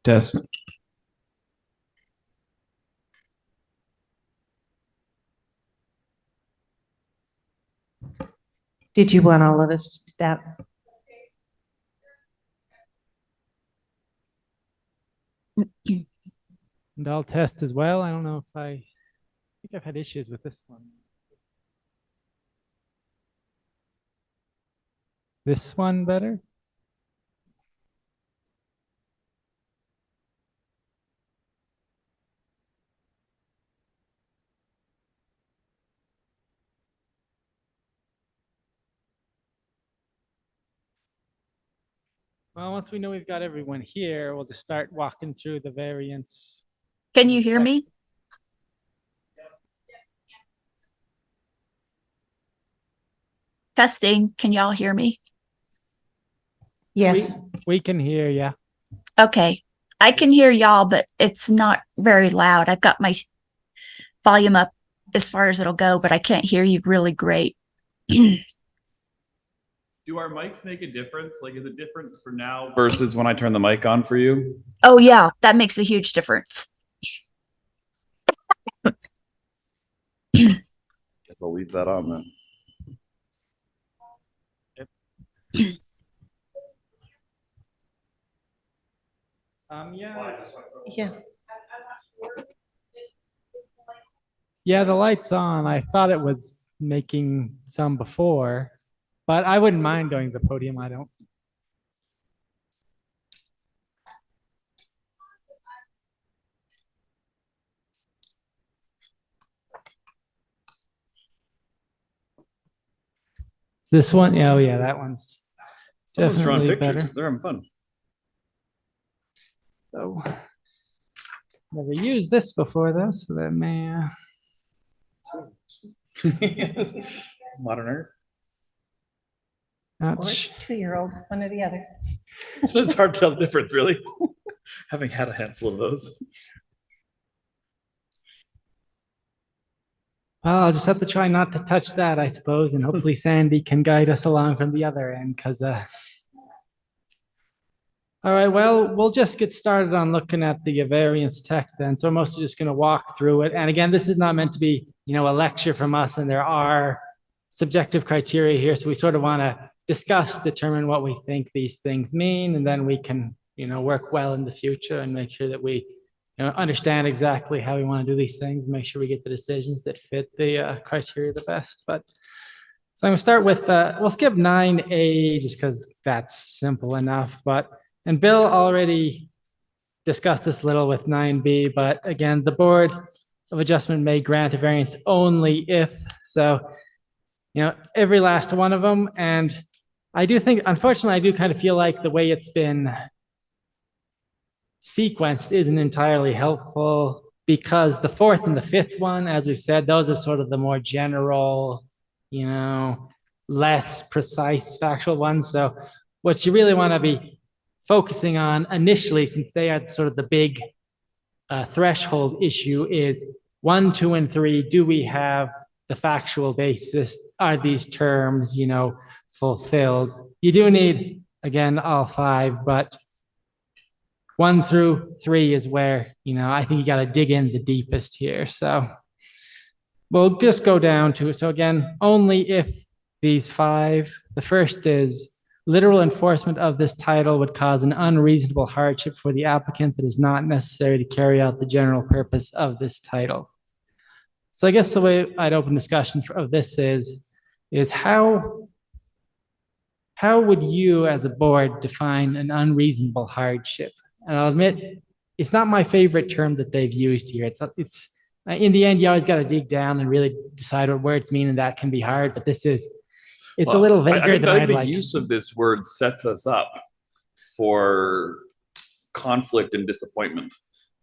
Test. Did you want all of us to do that? And I'll test as well. I don't know if I think I've had issues with this one. This one better? Well, once we know we've got everyone here, we'll just start walking through the variants. Can you hear me? Testing. Can y'all hear me? Yes. We can hear you. Okay. I can hear y'all, but it's not very loud. I've got my volume up as far as it'll go, but I can't hear you really great. Do our mics make a difference? Like, is it different for now versus when I turn the mic on for you? Oh, yeah. That makes a huge difference. Guess I'll leave that on then. Yeah. Yeah, the light's on. I thought it was making some before, but I wouldn't mind going to the podium. I don't. This one? Yeah, oh yeah, that one's Someone's drawing definitely pictures. better. They're having fun. So, never used this before though, so that may. Modern art. Not Or 2-year-old, one or the other. It's hard to tell the difference, really. Having had a handful of those. Well, I'll just have to try not to touch that, I suppose, and hopefully Sandy can guide us along from the other end, because all right, well, we'll just get started on looking at the variance text then. So I'm mostly just going to walk through it. And again, this is not meant to be, a lecture from us, and there are subjective criteria here. So we sort of want to discuss, determine what we think these things mean, and then we can, work well in the future and make sure that we understand exactly how we want to do these things, make sure we get the decisions that fit the criteria the best. But so I'm going to start with, we'll skip 9A just because that's simple enough. And Bill already discussed this a little with 9B, but again, the Board of Adjustment may grant a variance only if, so, every last one of them. And I do think, unfortunately, I do kind of feel like the way it's been sequenced isn't entirely helpful, because the 4th and the 5th one, as we said, those are sort of the more general, less precise factual ones. So what you really want to be focusing on initially, since they are sort of the big threshold issue, is 1, 2, and 3. Do we have the factual basis? Are these terms, fulfilled? You do need, again, all 5, but 1 through 3 is where, I think you got to dig in the deepest here. So we'll just go down to, so again, only if these 5, the first is literal enforcement of this title would cause an unreasonable hardship for the applicant that is not necessary to carry out the general purpose of this title. So I guess the way I'd open discussion of this is how would you as a board define an unreasonable hardship? And I'll admit, it's not my favorite term that they've used here. It's in the end, you always got to dig down and really decide what words mean, and that can be hard, but it's a little vaguer than I'd like. The use of this word sets us up for conflict and disappointment,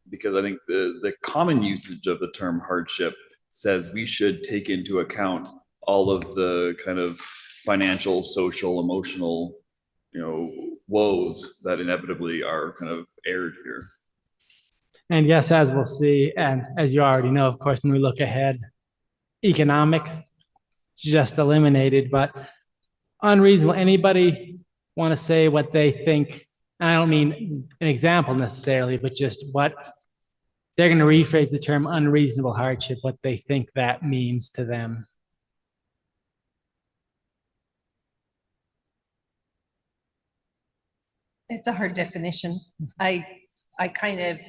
because I think the common usage of the term hardship says we should take into account all of the kind of financial, social, emotional, woes that inevitably are kind of aired here. And yes, as we'll see, and as you already know, of course, when we look ahead, economic just eliminated, but unreasonable. Anybody want to say what they think and I don't mean an example necessarily, but just what they're going to rephrase the term unreasonable hardship, what they think that means to them. It's a hard definition. I kind of,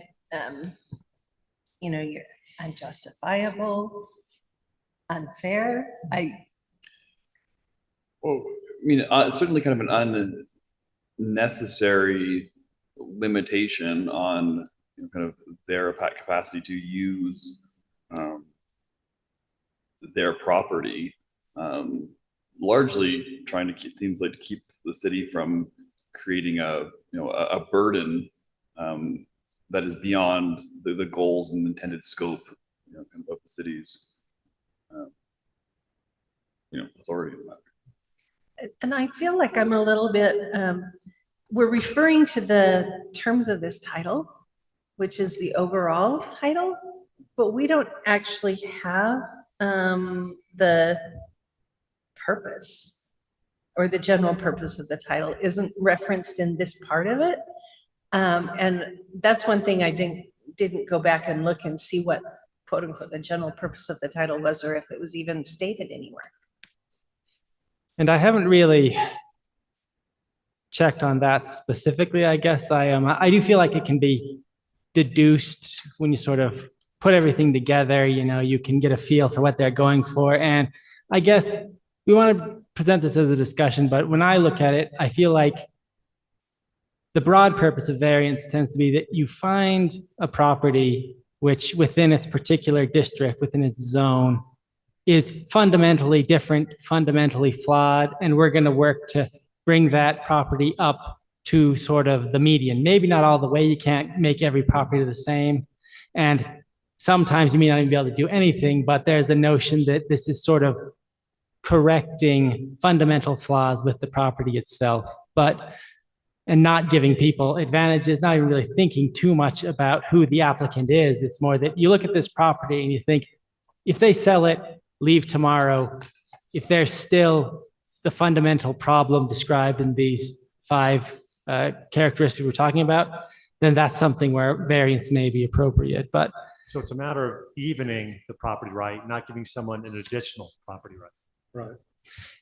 you're unjustifiable, unfair. Well, I mean, certainly kind of an unnecessary limitation on kind of their capacity to use their property. Largely trying to keep, seems like to keep the city from creating a burden that is beyond the goals and intended scope kind of the city's authority. And I feel like I'm a little bit, we're referring to the terms of this title, which is the overall title, but we don't actually have the purpose or the general purpose of the title isn't referenced in this part of it. And that's one thing I didn't go back and look and see what quote unquote the general purpose of the title was, or if it was even stated anywhere. And I haven't really checked on that specifically. I guess I do feel like it can be deduced when you sort of put everything together. You can get a feel for what they're going for. And I guess we want to present this as a discussion, but when I look at it, I feel like the broad purpose of variance tends to be that you find a property which within its particular district, within its zone, is fundamentally different, fundamentally flawed, and we're going to work to bring that property up to sort of the median. Maybe not all the way, you can't make every property the same, and sometimes you may not even be able to do anything, but there's the notion that this is sort of correcting fundamental flaws with the property itself, and not giving people advantages, not even really thinking too much about who the applicant is. It's more that you look at this property and you think, if they sell it, leave tomorrow, if there's still the fundamental problem described in these 5 characteristics we're talking about, then that's something where variance may be appropriate. But so it's a matter of evening the property right, not giving someone an additional property right. Right.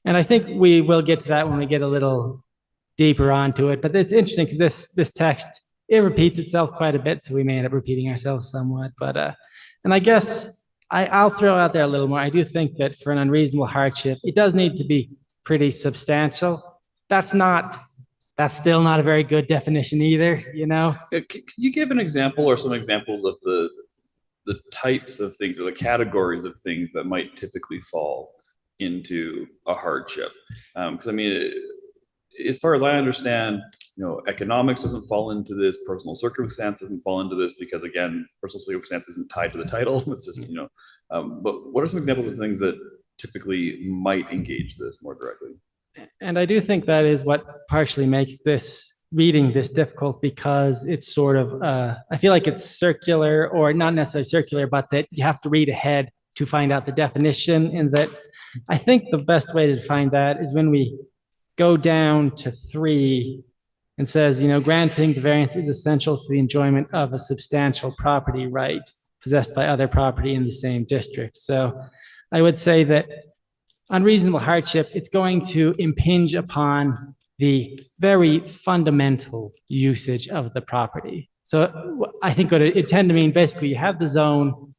And I think we will get to that when we get a little deeper onto it. But it's interesting because this text, it repeats itself quite a bit, so we may end up repeating ourselves somewhat. But and I guess I'll throw out there a little more. I do think that for an unreasonable hardship, it does need to be pretty substantial. That's still not a very good definition either, Can you give an example or some examples of the types of things or the categories of things that might typically fall into a hardship? Because I mean, as far as I understand, economics doesn't fall into this, personal circumstance doesn't fall into this, because again, personal circumstance isn't tied to the title. It's just, but what are some examples of things that typically might engage this more directly? And I do think that is what partially makes reading this difficult, because it's sort of, I feel like it's circular, or not necessarily circular, but that you have to read ahead to find out the definition. And that I think the best way to find that is when we go down to 3 and says, granting the variance is essential for the enjoyment of a substantial property right possessed by other property in the same district. So I would say that unreasonable hardship, it's going to impinge upon the very fundamental usage of the property. So I think what it tend to mean, basically, you have the zone,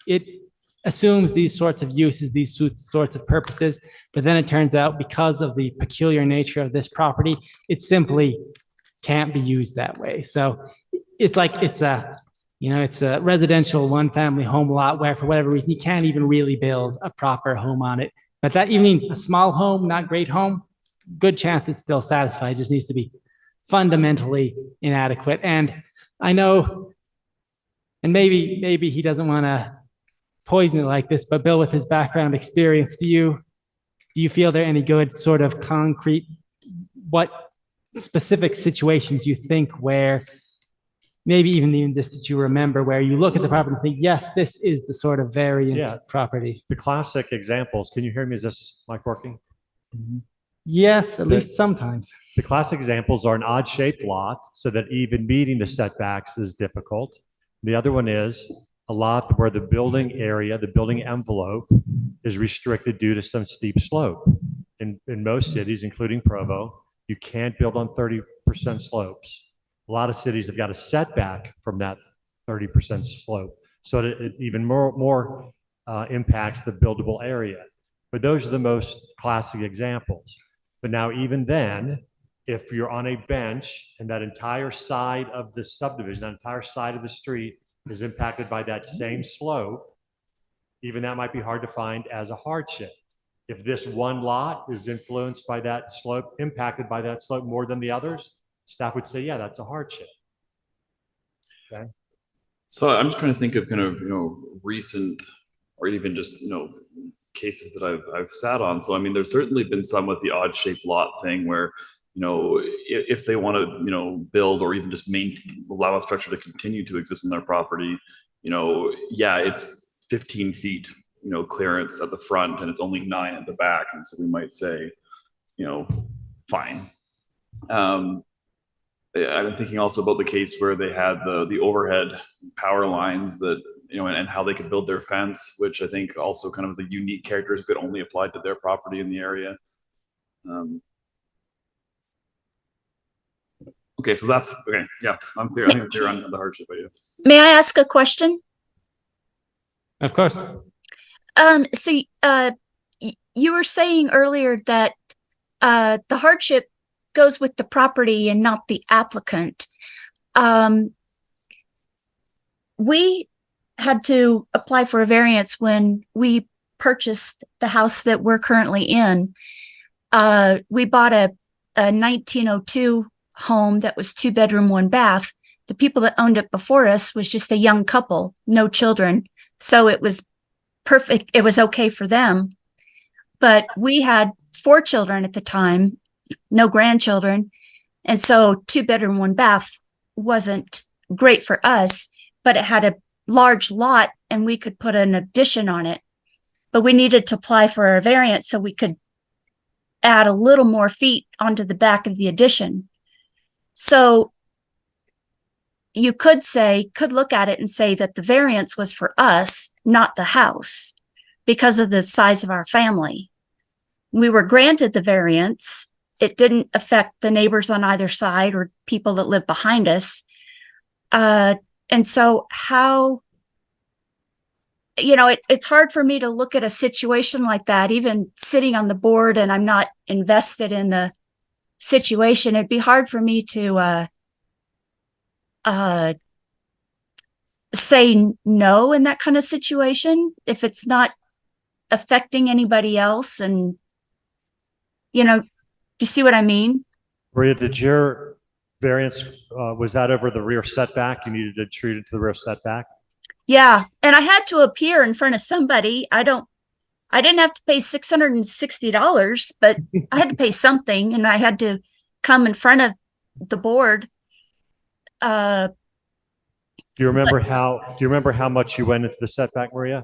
it assumes these sorts of uses, these sorts of purposes, but then it turns out because of the peculiar nature of this property, it simply can't be used that way. So it's like it's a residential 1-family home lot where for whatever reason you can't even really build a proper home on it. But that even means a small home, not great home, good chance it's still satisfied. It just needs to be fundamentally inadequate. And I know, and maybe he doesn't want to poison it like this, but Bill, with his background experience, do you feel there any good sort of concrete, what specific situations you think where maybe even just that you remember where you look at the property and think, yes, this is the sort of variance property? The classic examples, can you hear me? Is this mic working? Mm-hmm. Yes, at least sometimes. The classic examples are an odd shaped lot, so that even meeting the setbacks is difficult. The other one is a lot where the building area, the building envelope is restricted due to some steep slope. In most cities, including Provo, you can't build on 30% slopes. A lot of cities have got a setback from that 30% slope. So that it even more impacts the buildable area. But those are the most classic examples. But now even then, if you're on a bench and that entire side of the subdivision, that entire side of the street is impacted by that same slope, even that might be hard to find as a hardship. If this one lot is influenced by that slope, impacted by that slope more than the others, staff would say, yeah, that's a hardship. Okay. So I'm just trying to think of kind of, recent or even just, cases that I've sat on. So, I mean, there's certainly been some with the odd shaped lot thing where, if they want to, build or even just allow a structure to continue to exist in their property, yeah, it's 15 feet, clearance at the front and it's only 9 at the back. And so we might say, fine. I'm thinking also about the case where they had the overhead power lines that, and how they could build their fence, which I think also kind of is a unique characteristic that only applied to their property in the area. Okay, so that's okay. Yeah, I'm clear. I think I'm clear on the hardship idea. May I ask a question? Of course. So you were saying earlier that the hardship goes with the property and not the applicant. We had to apply for a variance when we purchased the house that we're currently in. We bought a 1902 home that was 2-bedroom, 1-bath. The people that owned it before us was just a young couple, no children. So it was perfect. It was okay for them. But we had 4 children at the time, no grandchildren. And so 2-bedroom, 1-bath wasn't great for us, but it had a large lot and we could put an addition on it. But we needed to apply for a variance so we could add a little more feet onto the back of the addition. So you could look at it and say that the variance was for us, not the house, because of the size of our family. We were granted the variance. It didn't affect the neighbors on either side or people that live behind us. And so how, it's hard for me to look at a situation like that, even sitting on the board and I'm not invested in the situation. It'd be hard for me to say no in that kind of situation if it's not affecting anybody else. And, do you see what I mean? Maria, did your variance, was that over the rear setback? You needed to treat it to the rear setback? Yeah. And I had to appear in front of somebody. I didn't have to pay $660, but I had to pay something and I had to come in front of the board. Do you remember how much you went into the setback, Maria?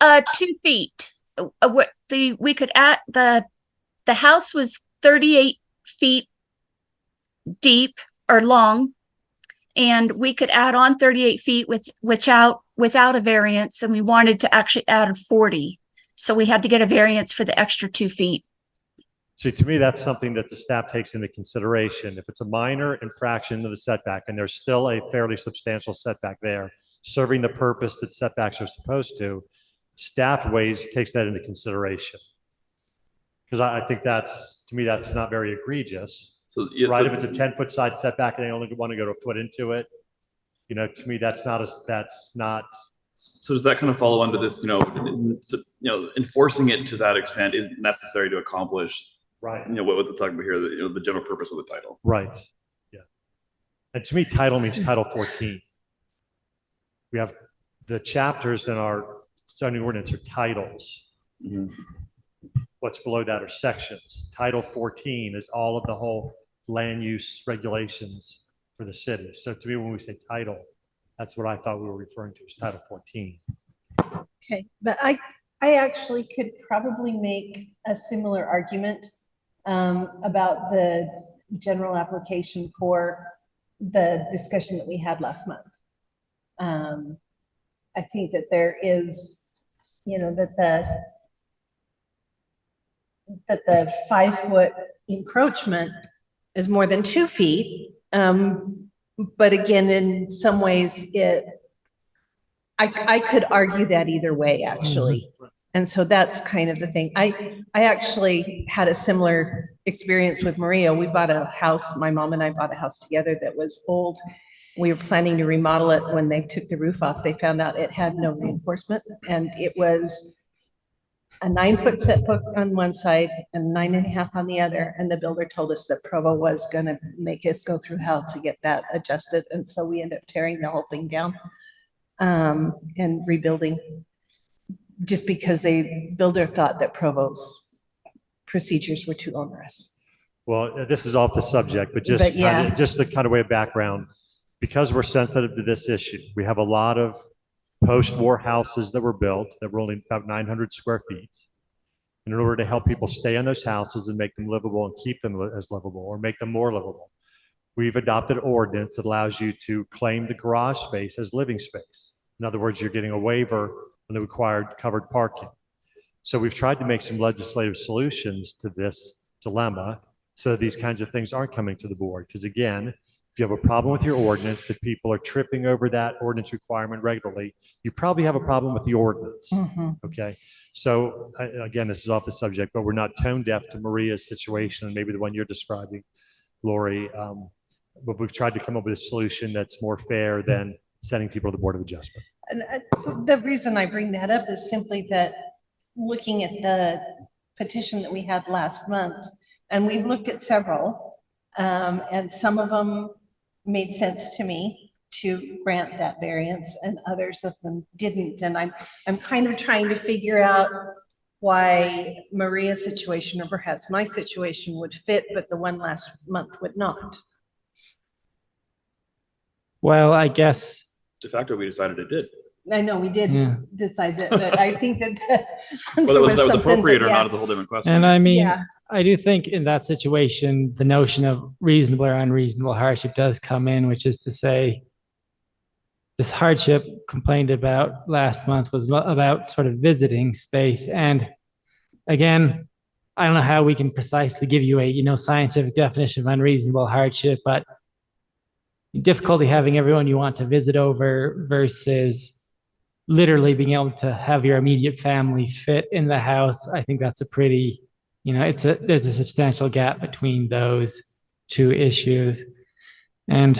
2 feet. We could add the house was 38 feet deep or long, and we could add on 38 feet without a variance, and we wanted to actually add 40. So we had to get a variance for the extra 2 feet. See, to me, that's something that the staff takes into consideration. If it's a minor infraction of the setback and there's still a fairly substantial setback there, serving the purpose that setbacks are supposed to, staff takes that into consideration. Because I think that's not very egregious. So, yeah, right, so, if it's a 10-foot side setback and they only want to go to a foot into it, to me, that's not. So does that kind of follow under this, enforcing it to that extent is necessary to accomplish, right? What we're talking about here, the general purpose of the title. Right. Yeah. And to me, title means Title 14. We have the chapters in our zoning ordinance are titles. Mm-hmm. What's below that are sections. Title 14 is all of the whole land use regulations for the city. So to me, when we say title, that's what I thought we were referring to as Title 14. Okay, but I I actually could probably make a similar argument about the general application for the discussion that we had last month. I think that there is, you know, that the 5-foot encroachment is more than 2 feet. But again, in some ways, I could argue that either way, actually. And so that's kind of the thing. I actually had a similar experience with Maria. We bought a house, my mom and I bought a house together that was old. We were planning to remodel it. When they took the roof off, they found out it had no reinforcement, and it was a 9-foot setback on one side and 9.5 on the other. And the builder told us that Provo was going to make us go through hell to get that adjusted. And so we ended up tearing the whole thing down and rebuilding, just because the builder thought that Provo's procedures were too onerous. Well, this is off the subject, but just just the kind of way of background, because we're sensitive to this issue. We have a lot of post-war houses that were built that were only about 900 square feet. And in order to help people stay in those houses and make them livable and keep them as livable or make them more livable, we've adopted an ordinance that allows you to claim the garage space as living space. In other words, you're getting a waiver on the required covered parking. So we've tried to make some legislative solutions to this dilemma so these kinds of things aren't coming to the board. Because again, if you have a problem with your ordinance, that people are tripping over that ordinance requirement regularly, you probably have a problem with the ordinance. Okay. So again, this is off the subject, but we're not tone deaf to Maria's situation and maybe the one you're describing, Lori. But we've tried to come up with a solution that's more fair than sending people to the Board of Adjustment. And the reason I bring that up is simply that looking at the petition that we had last month, and we've looked at several, and some of them made sense to me to grant that variance, and others of them didn't. And I'm kind of trying to figure out why Maria's situation, or perhaps my situation, would fit, but the one last month would not. Well, I guess. De facto, we decided it did. I know we did decide that, but I think that Whether that was appropriate or not is a whole different question. And I mean, Yeah. I do think in that situation, the notion of reasonable or unreasonable hardship does come in, which is to say, this hardship complained about last month was about sort of visiting space. And again, I don't know how we can precisely give you a, scientific definition of unreasonable hardship, but difficulty having everyone you want to visit over versus literally being able to have your immediate family fit in the house. I think that's a pretty, there's a substantial gap between those two issues. And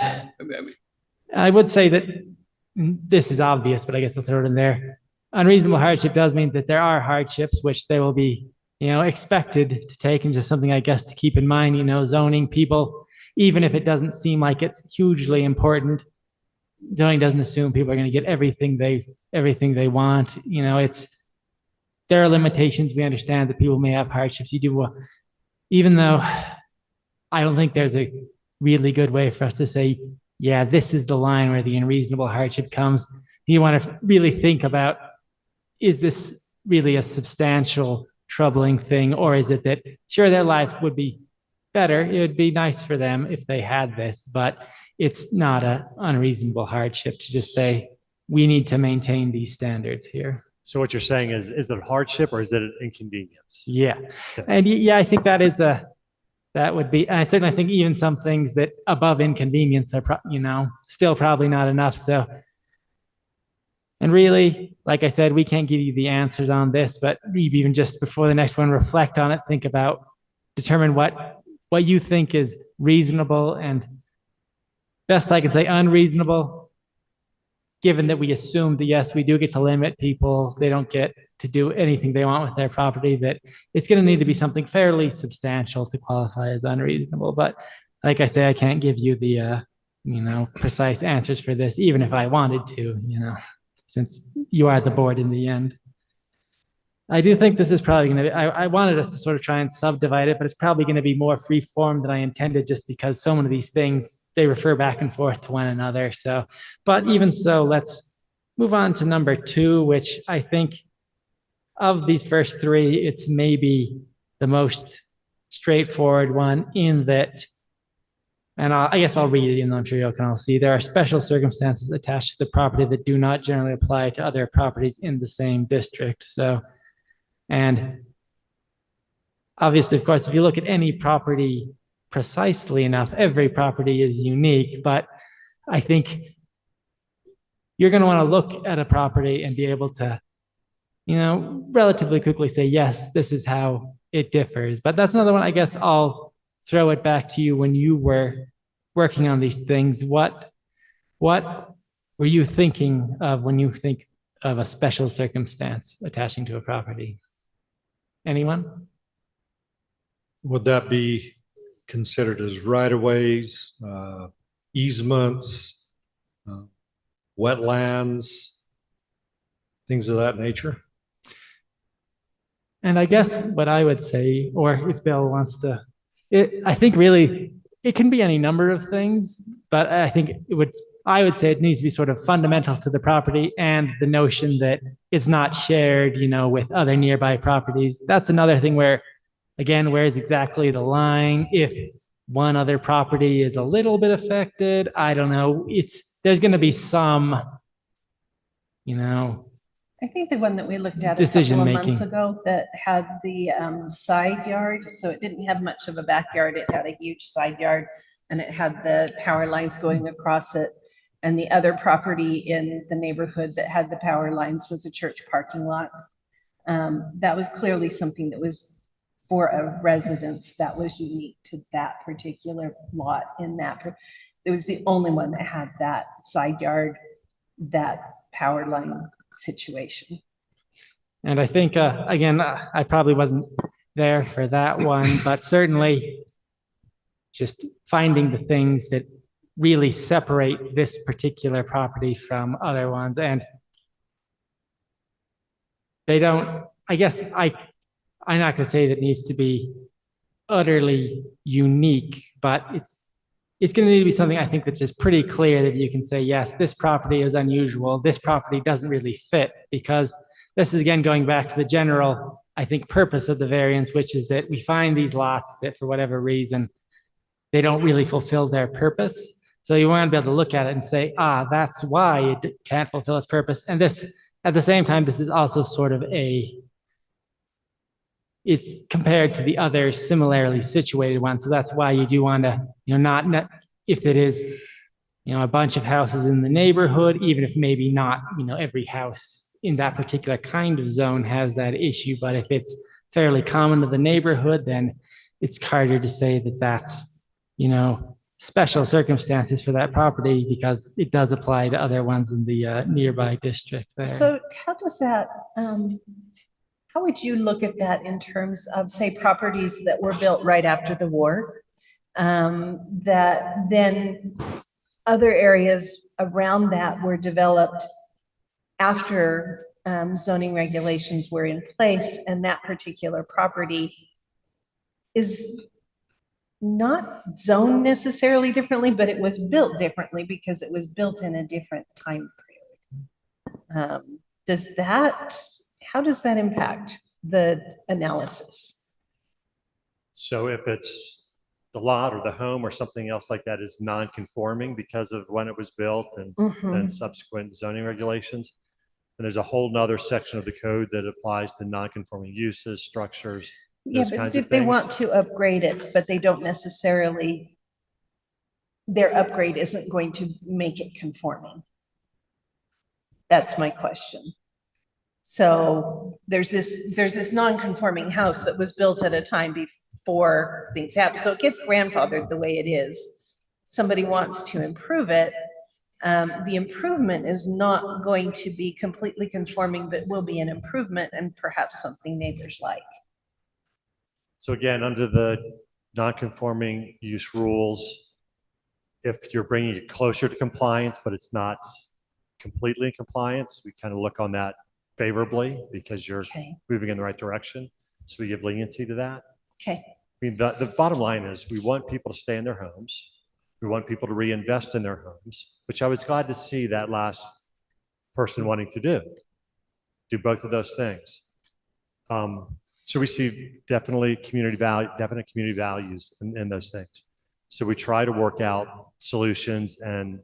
I would say that this is obvious, but I guess I'll throw it in there. Unreasonable hardship does mean that there are hardships, which they will be, expected to take, and just something I guess to keep in mind, zoning people, even if it doesn't seem like it's hugely important, zoning doesn't assume people are going to get everything they want. There are limitations. We understand that people may have hardships. Even though I don't think there's a really good way for us to say, yeah, this is the line where the unreasonable hardship comes. You want to really think about, is this really a substantial, troubling thing? Or is it that, sure, their life would be better. It would be nice for them if they had this, but it's not an unreasonable hardship to just say, we need to maintain these standards here. So what you're saying is it a hardship or is it an inconvenience? Yeah. Okay. And yeah, I think that would be, I certainly think even some things that above inconvenience are, still probably not enough. So, and really, like I said, we can't give you the answers on this, but even just before the next one, reflect on it, think about, determine what you think is reasonable, and best I can say unreasonable, given that we assume that, yes, we do get to limit people, they don't get to do anything they want with their property, that it's going to need to be something fairly substantial to qualify as unreasonable. But like I say, I can't give you the, precise answers for this, even if I wanted to, since you are the board in the end. I do think this is probably going to be, I wanted us to sort of try and subdivide it, but it's probably going to be more free form than I intended, just because so many of these things, they refer back and forth to one another. So, but even so, let's move on to number 2, which I think of these first three, it's maybe the most straightforward one in that, and I guess I'll read it, even though I'm sure y'all can all see. There are special circumstances attached to the property that do not generally apply to other properties in the same district. So, and obviously, of course, if you look at any property precisely enough, every property is unique, but I think you're going to want to look at a property and be able to, relatively quickly say, yes, this is how it differs. But that's another one. I guess I'll throw it back to you. When you were working on these things, what were you thinking of when you think of a special circumstance attaching to a property? Anyone? Would that be considered as right-of-ways, easements, wetlands, things of that nature? And I guess what I would say, or if Bill wants to, I think really it can be any number of things, but I think I would say it needs to be sort of fundamental to the property and the notion that it's not shared, with other nearby properties. That's another thing where, again, where's exactly the line? If one other property is a little bit affected, I don't know. There's going to be some, I think the one that we looked at a Decision couple of months making. ago that had the side yard, so it didn't have much of a backyard, it had a huge side yard, and it had the power lines going across it. And the other property in the neighborhood that had the power lines was a church parking lot. That was clearly something that was for a residence that was unique to that particular lot in that. It was the only one that had that side yard, that power line situation. And I think, again, I probably wasn't there for that one, but certainly just finding the things that really separate this particular property from other ones. And they don't, I guess I'm not going to say that it needs to be utterly unique, but it's going to need to be something I think that's just pretty clear that you can say, yes, this property is unusual. This property doesn't really fit, because this is, again, going back to the general, I think, purpose of the variance, which is that we find these lots that for whatever reason, they don't really fulfill their purpose. So you want to be able to look at it and say, that's why it can't fulfill its purpose. And this, at the same time, this is also sort of it's compared to the other similarly situated ones. So that's why you do want to, not if it is, a bunch of houses in the neighborhood, even if maybe not, every house in that particular kind of zone has that issue. But if it's fairly common to the neighborhood, then it's harder to say that that's, special circumstances for that property, because it does apply to other ones in the nearby district there. So how does that, how would you look at that in terms of, say, properties that were built right after the war? That then other areas around that were developed after zoning regulations were in place, and that particular property is not zoned necessarily differently, but it was built differently because it was built in a different time period. How does that impact the analysis? So if it's the lot or the home or something else like that is non-conforming because of when it was built and subsequent zoning regulations, and there's a whole nother section of the code that applies to non-conforming uses, structures, Yeah, those but kinds if of they things. want to upgrade it, but they don't necessarily, their upgrade isn't going to make it conforming. That's my question. So there's this non-conforming house that was built at a time before things happened. So it gets grandfathered the way it is. Somebody wants to improve it. The improvement is not going to be completely conforming, but will be an improvement and perhaps something neighbors like. So again, under the non-conforming use rules, if you're bringing it closer to compliance, but it's not completely in compliance, we kind of look on that favorably because you're moving in the right direction. So we give leniency to that. Okay. I mean, the bottom line is we want people to stay in their homes. We want people to reinvest in their homes, which I was glad to see that last person wanting to do both of those things. So we see definite community values in those things. So we try to work out solutions and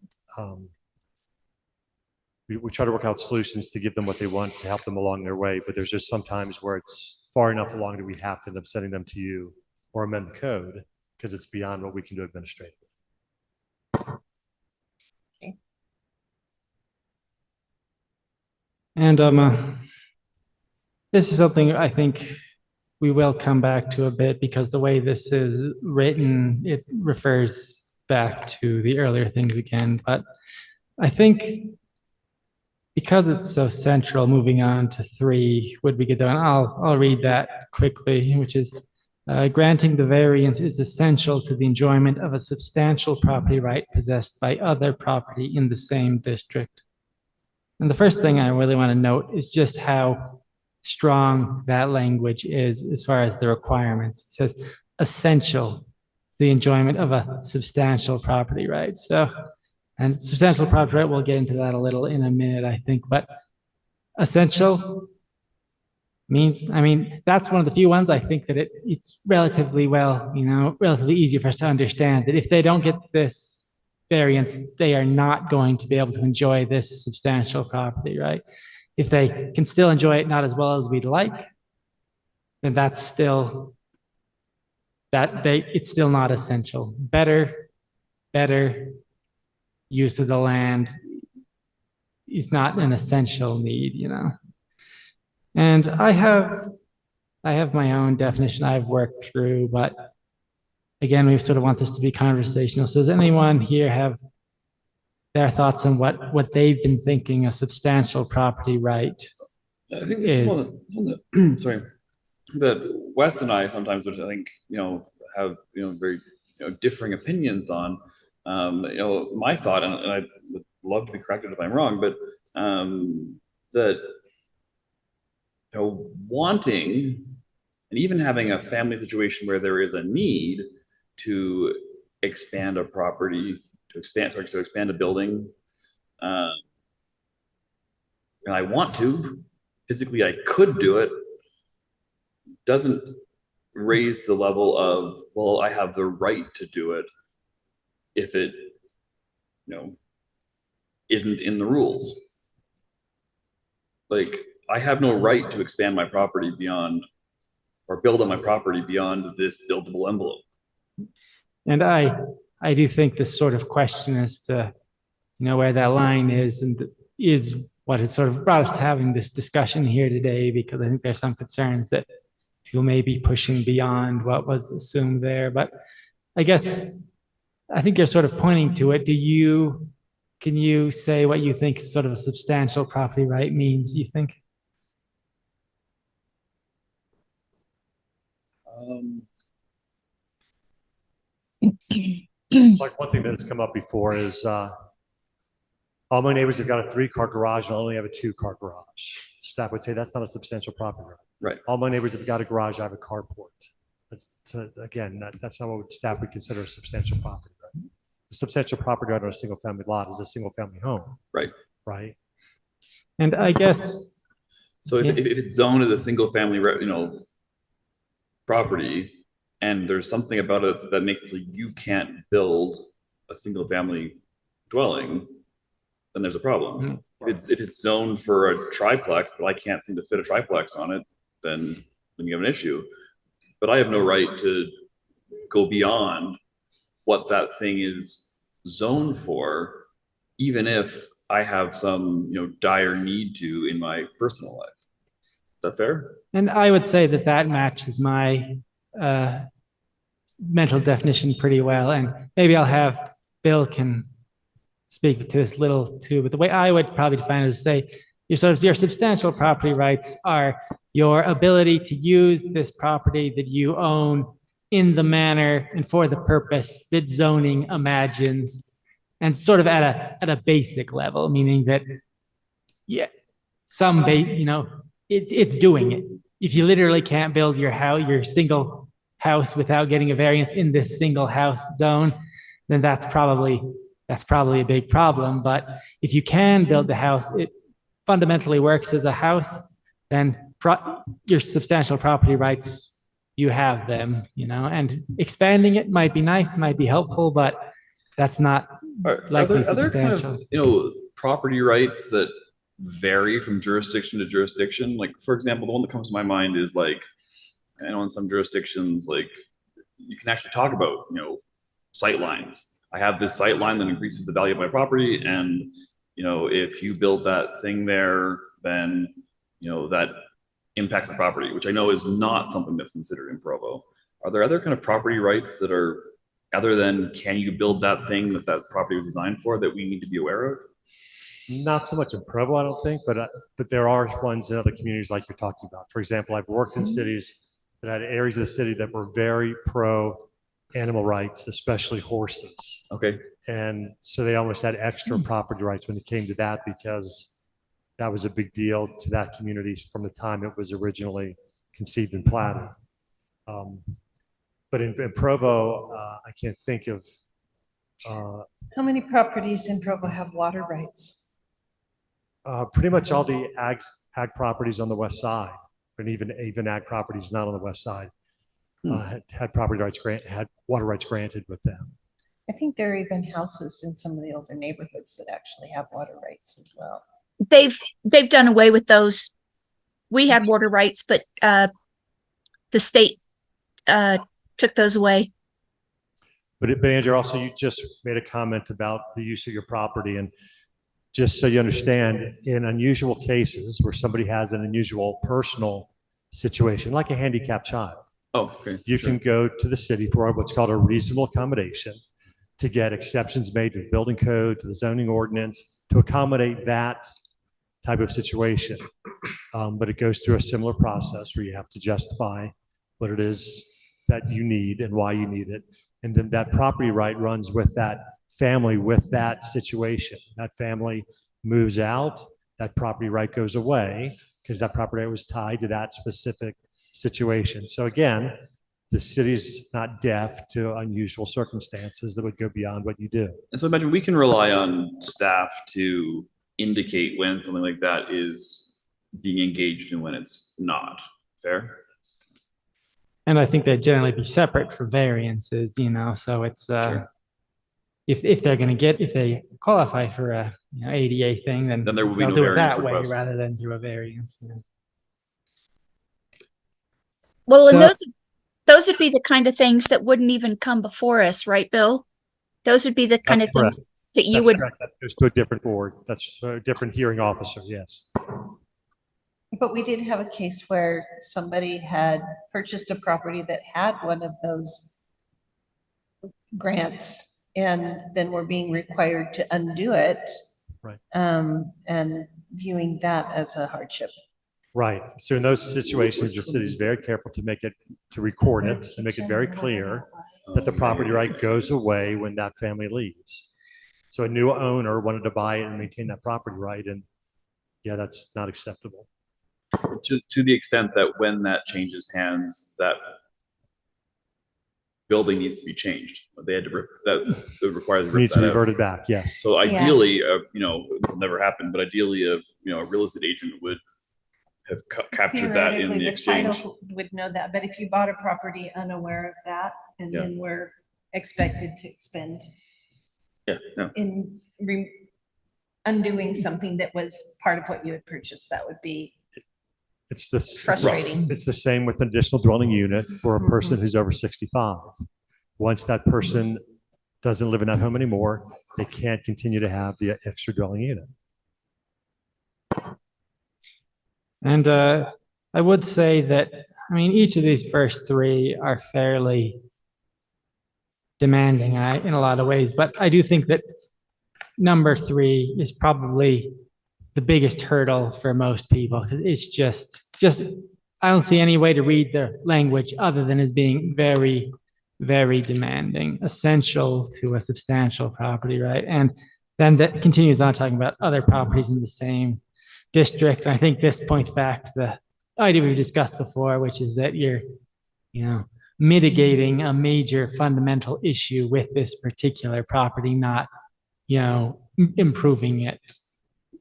we try to work out solutions to give them what they want, to help them along their way. But there's just sometimes where it's far enough along that we have to end up sending them to you or amend the code because it's beyond what we can do administratively. And this is something I think we will come back to a bit because the way this is written, it refers back to the earlier things again. But I think because it's so central, moving on to 3 would be good. And I'll read that quickly, which is granting the variance is essential to the enjoyment of a substantial property right possessed by other property in the same district. And the first thing I really want to note is just how strong that language is as far as the requirements. It says essential to the enjoyment of a substantial property right. So, and substantial property right, we'll get into that a little in a minute, I think, but essential means, I mean, that's one of the few ones I think that it's relatively relatively easy for us to understand that if they don't get this variance, they are not going to be able to enjoy this substantial property, right? If they can still enjoy it not as well as we'd like, then that's still, it's still not essential. Better use of the land is not an essential need, And I have my own definition I've worked through, but again, we sort of want this to be conversational. So does anyone here have their thoughts on what they've been thinking a substantial property right I think this is one that, sorry, that Wes and I sometimes would, I think, have, very, differing opinions on. My thought, and I would love to be corrected if I'm wrong, but that, wanting and even having a family situation where there is a need to expand a property, to expand a building, and I want to, physically I could do it, doesn't raise the level of, well, I have the right to do it if it, isn't in the rules. Like, I have no right to expand my property beyond, or build on my property beyond this buildable envelope. And I do think this sort of question as to, where that line is and is what has sort of brought us to having this discussion here today, because I think there's some concerns that people may be pushing beyond what was assumed there. But I guess, I think you're sort of pointing to it. Can you say what you think sort of a substantial property right means, you think? It's like one thing that has come up before is all my neighbors have got a 3-car garage and I only have a 2-car garage. Staff would say that's not a substantial property right. Right. All my neighbors have got a garage, I have a carport. That's not what staff would consider a substantial property right. A substantial property right on a single family lot is a single family home. Right. Right. And I guess. So if it's zoned as a single family, property, and there's something about it that makes it so you can't build a single family dwelling, then there's a problem. If it's zoned for a triplex, but I can't seem to fit a triplex on it, then you have an issue. But I have no right to go beyond what that thing is zoned for, even if I have some, dire need to in my personal life. Is that fair? And I would say that matches my mental definition pretty well. And maybe I'll have Bill can speak to this little too, but the way I would probably define it is say your substantial property rights are your ability to use this property that you own in the manner and for the purpose that zoning imagines, and sort of at a basic level, meaning that it's doing it. If you literally can't build your single house without getting a variance in this single house zone, then that's probably a big problem. But if you can build the house, it fundamentally works as a house, then your substantial property rights, you have them, and expanding it might be nice, might be helpful, but that's not likely substantial. Property rights that vary from jurisdiction to jurisdiction. Like, for example, the one that comes to my mind is like, I know in some jurisdictions, like you can actually talk about, sight lines. I have this sight line that increases the value of my property. And, if you build that thing there, then, that impacts the property, which I know is not something that's considered in Provo. Are there other kind of property rights that are other than can you build that thing that property was designed for that we need to be aware of? Not so much in Provo, I don't think, but there are ones in other communities like you're talking about. For example, I've worked in cities that had areas of the city that were very pro animal rights, especially horses. Okay. And so they almost had extra property rights when it came to that because that was a big deal to that community from the time it was originally conceived and platted. But in Provo, I can't think of. How many properties in Provo have water rights? Pretty much all the ag properties on the west side, and even ag properties not on the west side, had property rights had water rights granted with them. I think there are even houses in some of the older neighborhoods that actually have water rights as well. They've done away with those. We had water rights, but the state took those away. But Andrew, also you just made a comment about the use of your property, and just so you understand, in unusual cases where somebody has an unusual personal situation, like a handicapped child, you can go to the city for what's called a reasonable accommodation to get exceptions made to the building code, to the zoning ordinance, to accommodate that type of situation. But it goes through a similar process where you have to justify what it is that you need and why you need it. And then that property right runs with that family with that situation. That family moves out, that property right goes away because that property right was tied to that specific situation. So again, the city's not deaf to unusual circumstances that would go beyond what you do. And so imagine we can rely on staff to indicate when something like that is being engaged and when it's not. Fair? And I think they'd generally be separate for variances, so it's, Sure. if they're going to if they qualify for a ADA thing, then there will be they'll no do it variance that way request. rather than through a variance. Well, and So- those would be the kind of things that wouldn't even come before us, right, Bill? Those would be the kind of That's things that you That's would. correct. That goes to a different board. That's a different hearing officer. Yes. But we did have a case where somebody had purchased a property that had one of those grants and then were being required to undo it. Right. And viewing that as a hardship. Right. So in those situations, the city is very careful to record it and make it very clear that the property right goes away when that family leaves. So a new owner wanted to buy it and maintain that property right, and yeah, that's not acceptable. To the extent that when that changes hands, that building needs to be changed. They had to that would require the Needs to be reverted back. Yes. So ideally, this will never happen, but ideally, a real estate agent would have captured that in Theoretically, the exchange. title would know that, but if you bought a property unaware of that and Yeah. then were expected to expend Yeah, no. in undoing something that was part of what you had purchased, that would be It's the frustrating. It's the same with an additional dwelling unit for a person who's over 65. Once that person doesn't live in that home anymore, they can't continue to have the extra dwelling unit. And I would say that, each of these first three are fairly demanding in a lot of ways, but I do think that number 3 is probably the biggest hurdle for most people, because it's just I don't see any way to read the language other than as being very, very demanding, essential to a substantial property right. And then that continues on talking about other properties in the same district. I think this points back to the idea we've discussed before, which is that you're, mitigating a major fundamental issue with this particular property, not, improving it,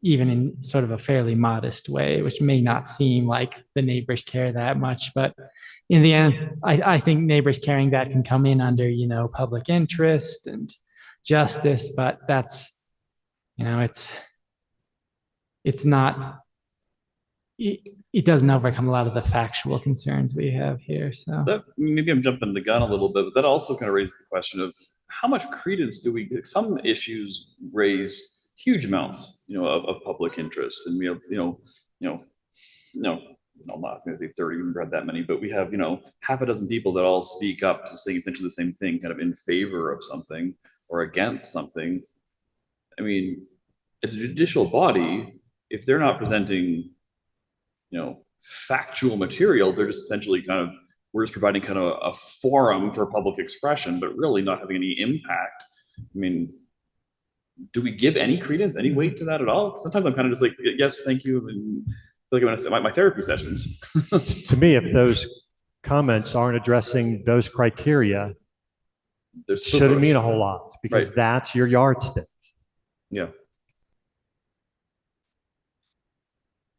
even in sort of a fairly modest way, which may not seem like the neighbors care that much, but in the end, I think neighbors caring that can come in under, public interest and justice, but that's, it's not, it doesn't overcome a lot of the factual concerns we have here, so. That, maybe I'm jumping the gun a little bit, but that also kind of raises the question of how much credence do we, some issues raise huge amounts, of public interest. And we have, no, I'm not going to say 30, we haven't read that many, but we have, half a dozen people that all speak up to saying essentially the same thing, kind of in favor of something or against something. I mean, it's a judicial body. If they're not presenting, factual material, they're just essentially we're just providing kind of a forum for public expression, but really not having any impact. I mean, do we give any credence, any weight to that at all? Sometimes I'm kind of just like, yes, thank you. And I feel like I'm at my therapy sessions. To me, if those comments aren't addressing those criteria, shouldn't mean a whole lot, because that's your yardstick. Yeah.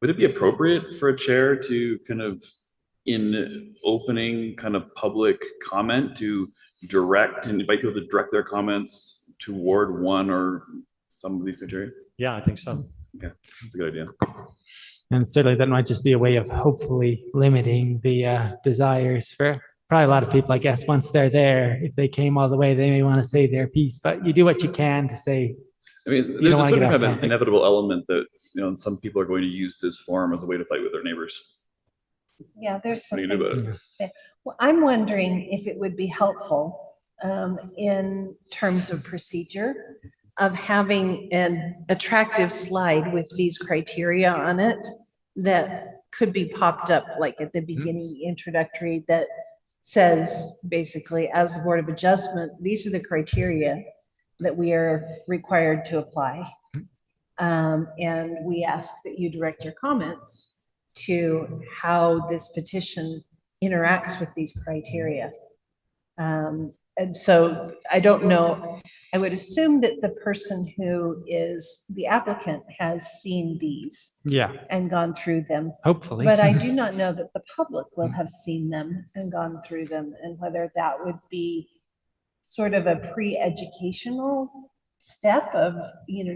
Would it be appropriate for a chair to kind of, in opening kind of public comment, to direct and invite people to direct their comments toward one or some of these criteria? Yeah, I think so. Okay, that's a good idea. And certainly that might just be a way of hopefully limiting the desires for probably a lot of people. I guess once they're there, if they came all the way, they may want to say their piece, but you do what you can to say. I mean, there's a certain kind of an inevitable element that, some people are going to use this forum as a way to fight with their neighbors. Yeah, there's What do you something. do about it? Well, I'm wondering if it would be helpful in terms of procedure of having an attractive slide with these criteria on it that could be popped up like at the beginning introductory that says basically, as the Board of Adjustment, these are the criteria that we are required to apply. And we ask that you direct your comments to how this petition interacts with these criteria. And so I don't know, I would assume that the person who is the applicant has seen these. Yeah. And gone through them. Hopefully. But I do not know that the public will have seen them and gone through them, and whether that would be sort of a pre-educational step of,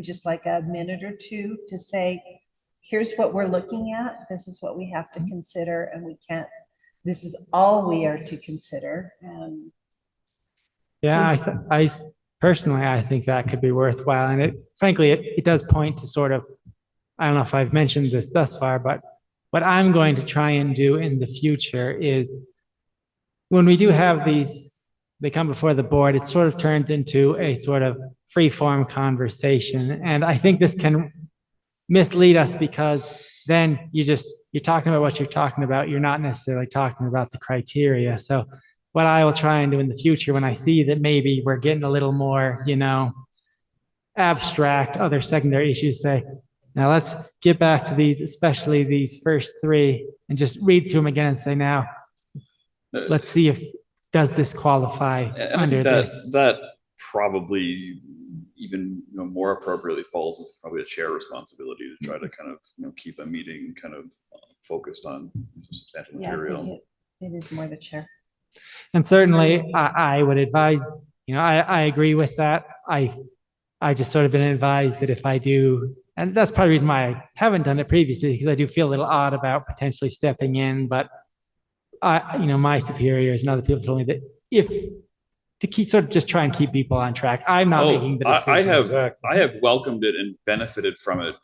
just like a minute or two to say, here's what we're looking at. This is what we have to consider, and we can't, this is all we are to consider. Yeah, I personally, I think that could be worthwhile. And frankly, it does point to sort of, I don't know if I've mentioned this thus far, but what I'm going to try and do in the future is when we do have these, they come before the board, it sort of turns into a sort of free form conversation. And I think this can mislead us because then you're talking about what you're talking about. You're not necessarily talking about the criteria. So what I will try and do in the future when I see that maybe we're getting a little more, abstract, other secondary issues, say, now let's get back to these, especially these first three, and just read through them again and say, now, let's see if, does this qualify under this? That probably even more appropriately falls as probably a chair responsibility to try to kind of keep a meeting kind of focused on substantial material. Yeah, it is more the chair. And certainly I would advise, I agree with that. I just sort of been advised that if I do, and that's probably the reason why I haven't done it previously, because I do feel a little odd about potentially stepping in, but my superiors and other people told me that to keep sort of just try and keep people on track. I'm not making the decision. I have welcomed it and benefited from it,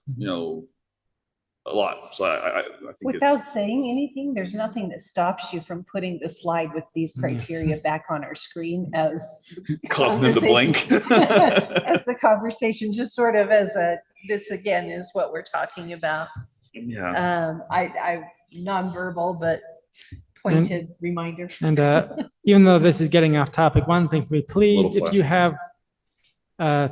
a lot. So I think without saying anything, there's nothing that stops you from putting the slide with these criteria back on our screen as causing them to blink. As the conversation, just sort of as this again is what we're talking about. Yeah. I nonverbal, but pointed reminder. And even though this is getting off topic, one thing for me, please, if you have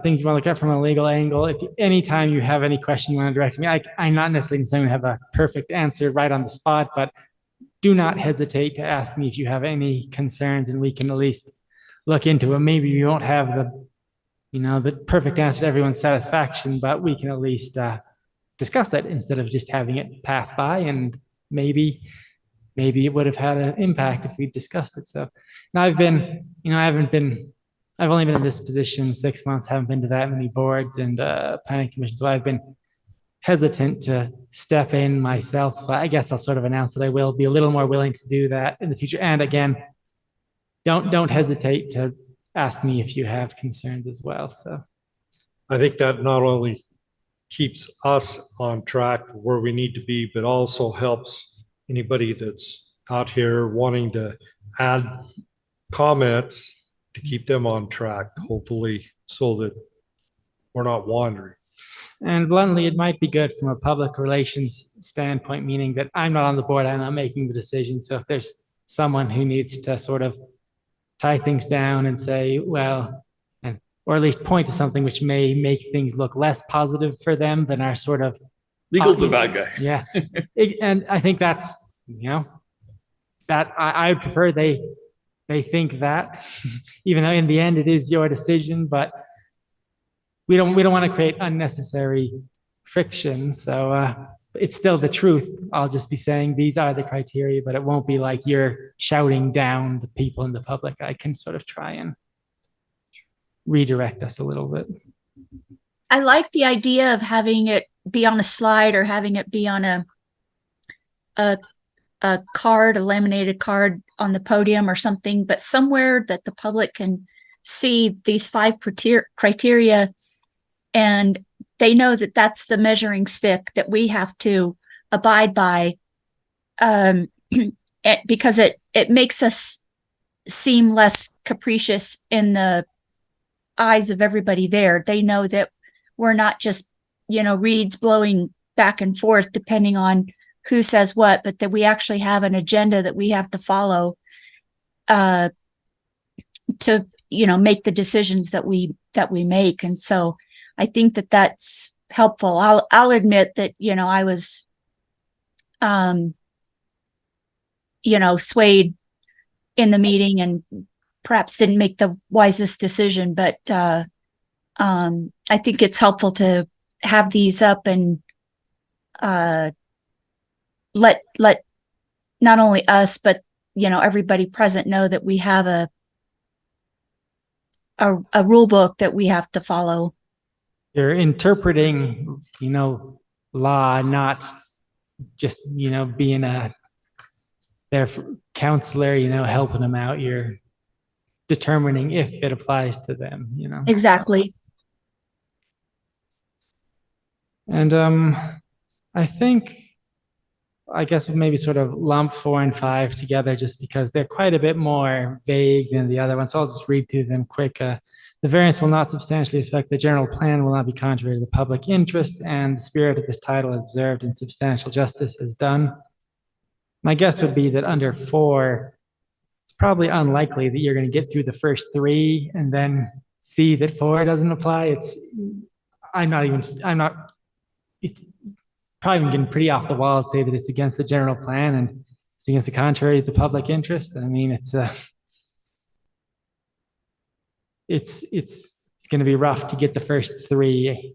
things you want to look at from a legal angle, if anytime you have any question you want to direct me, I'm not necessarily saying we have a perfect answer right on the spot, but do not hesitate to ask me if you have any concerns, and we can at least look into it. Maybe you won't have the perfect answer to everyone's satisfaction, but we can at least discuss it instead of just having it pass by, and maybe it would have had an impact if we discussed it. So, and I've been, I've only been in this position 6 months, haven't been to that many boards and planning commissions, so I've been hesitant to step in myself. I guess I'll sort of announce that I will be a little more willing to do that in the future. And again, don't hesitate to ask me if you have concerns as well. So I think that not only keeps us on track where we need to be, but also helps anybody that's out here wanting to add comments to keep them on track, hopefully, so that we're not wandering. And bluntly, it might be good from a public relations standpoint, meaning that I'm not on the board, I'm not making the decision. So if there's someone who needs to sort of tie things down and say, well, or at least point to something which may make things look less positive for them than our sort of Legal's the bad guy. Yeah. And I think that's, that I would prefer they think that, even though in the end it is your decision, but we don't want to create unnecessary friction. So it's still the truth. I'll just be saying these are the criteria, but it won't be like you're shouting down the people in the public. I can sort of try and redirect us a little bit. I like the idea of having it be on a slide or having it be on a card, a laminated card on the podium or something, but somewhere that the public can see these 5 criteria, and they know that that's the measuring stick that we have to abide by, because it makes us seem less capricious in the eyes of everybody there. They know that we're not just, reeds blowing back and forth depending on who says what, but that we actually have an agenda that we have to follow to make the decisions that we make. And so I think that that's helpful. I'll admit that I was swayed in the meeting and perhaps didn't make the wisest decision, but I think it's helpful to have these up and let not only us, but everybody present know that we have a rule book that we have to follow. You're interpreting, law, not just, being their counselor, helping them out. You're determining if it applies to them, Exactly. And I guess maybe sort of lump 4 and 5 together just because they're quite a bit more vague than the other ones. So I'll just read through them quick. The variance will not substantially affect the general plan, will not be contrary to the public interest, and the spirit of this title observed and substantial justice is done. My guess would be that under 4, it's probably unlikely that you're going to get through the first 3 and then see that 4 doesn't apply. It's probably getting pretty off the wall to say that it's against the general plan and it's against the contrary of the public interest. I mean, it's going to be rough to get the first 3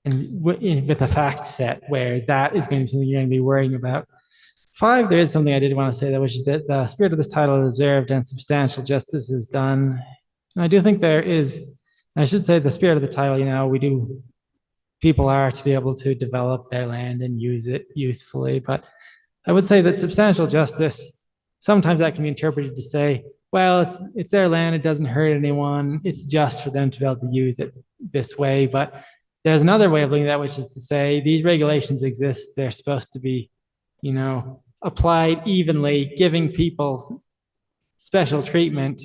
and with a fact set where that is going to be something you're going to be worrying about. 5, there is something I did want to say, that which is that the spirit of this title is observed and substantial justice is done. And I do think there is, I should say the spirit of the title, people are to be able to develop their land and use it usefully. But I would say that substantial justice, sometimes that can be interpreted to say, well, it's their land, it doesn't hurt anyone, it's just for them to be able to use it this way. But there's another way of looking at that, which is to say these regulations exist, they're supposed to be, applied evenly. Giving people special treatment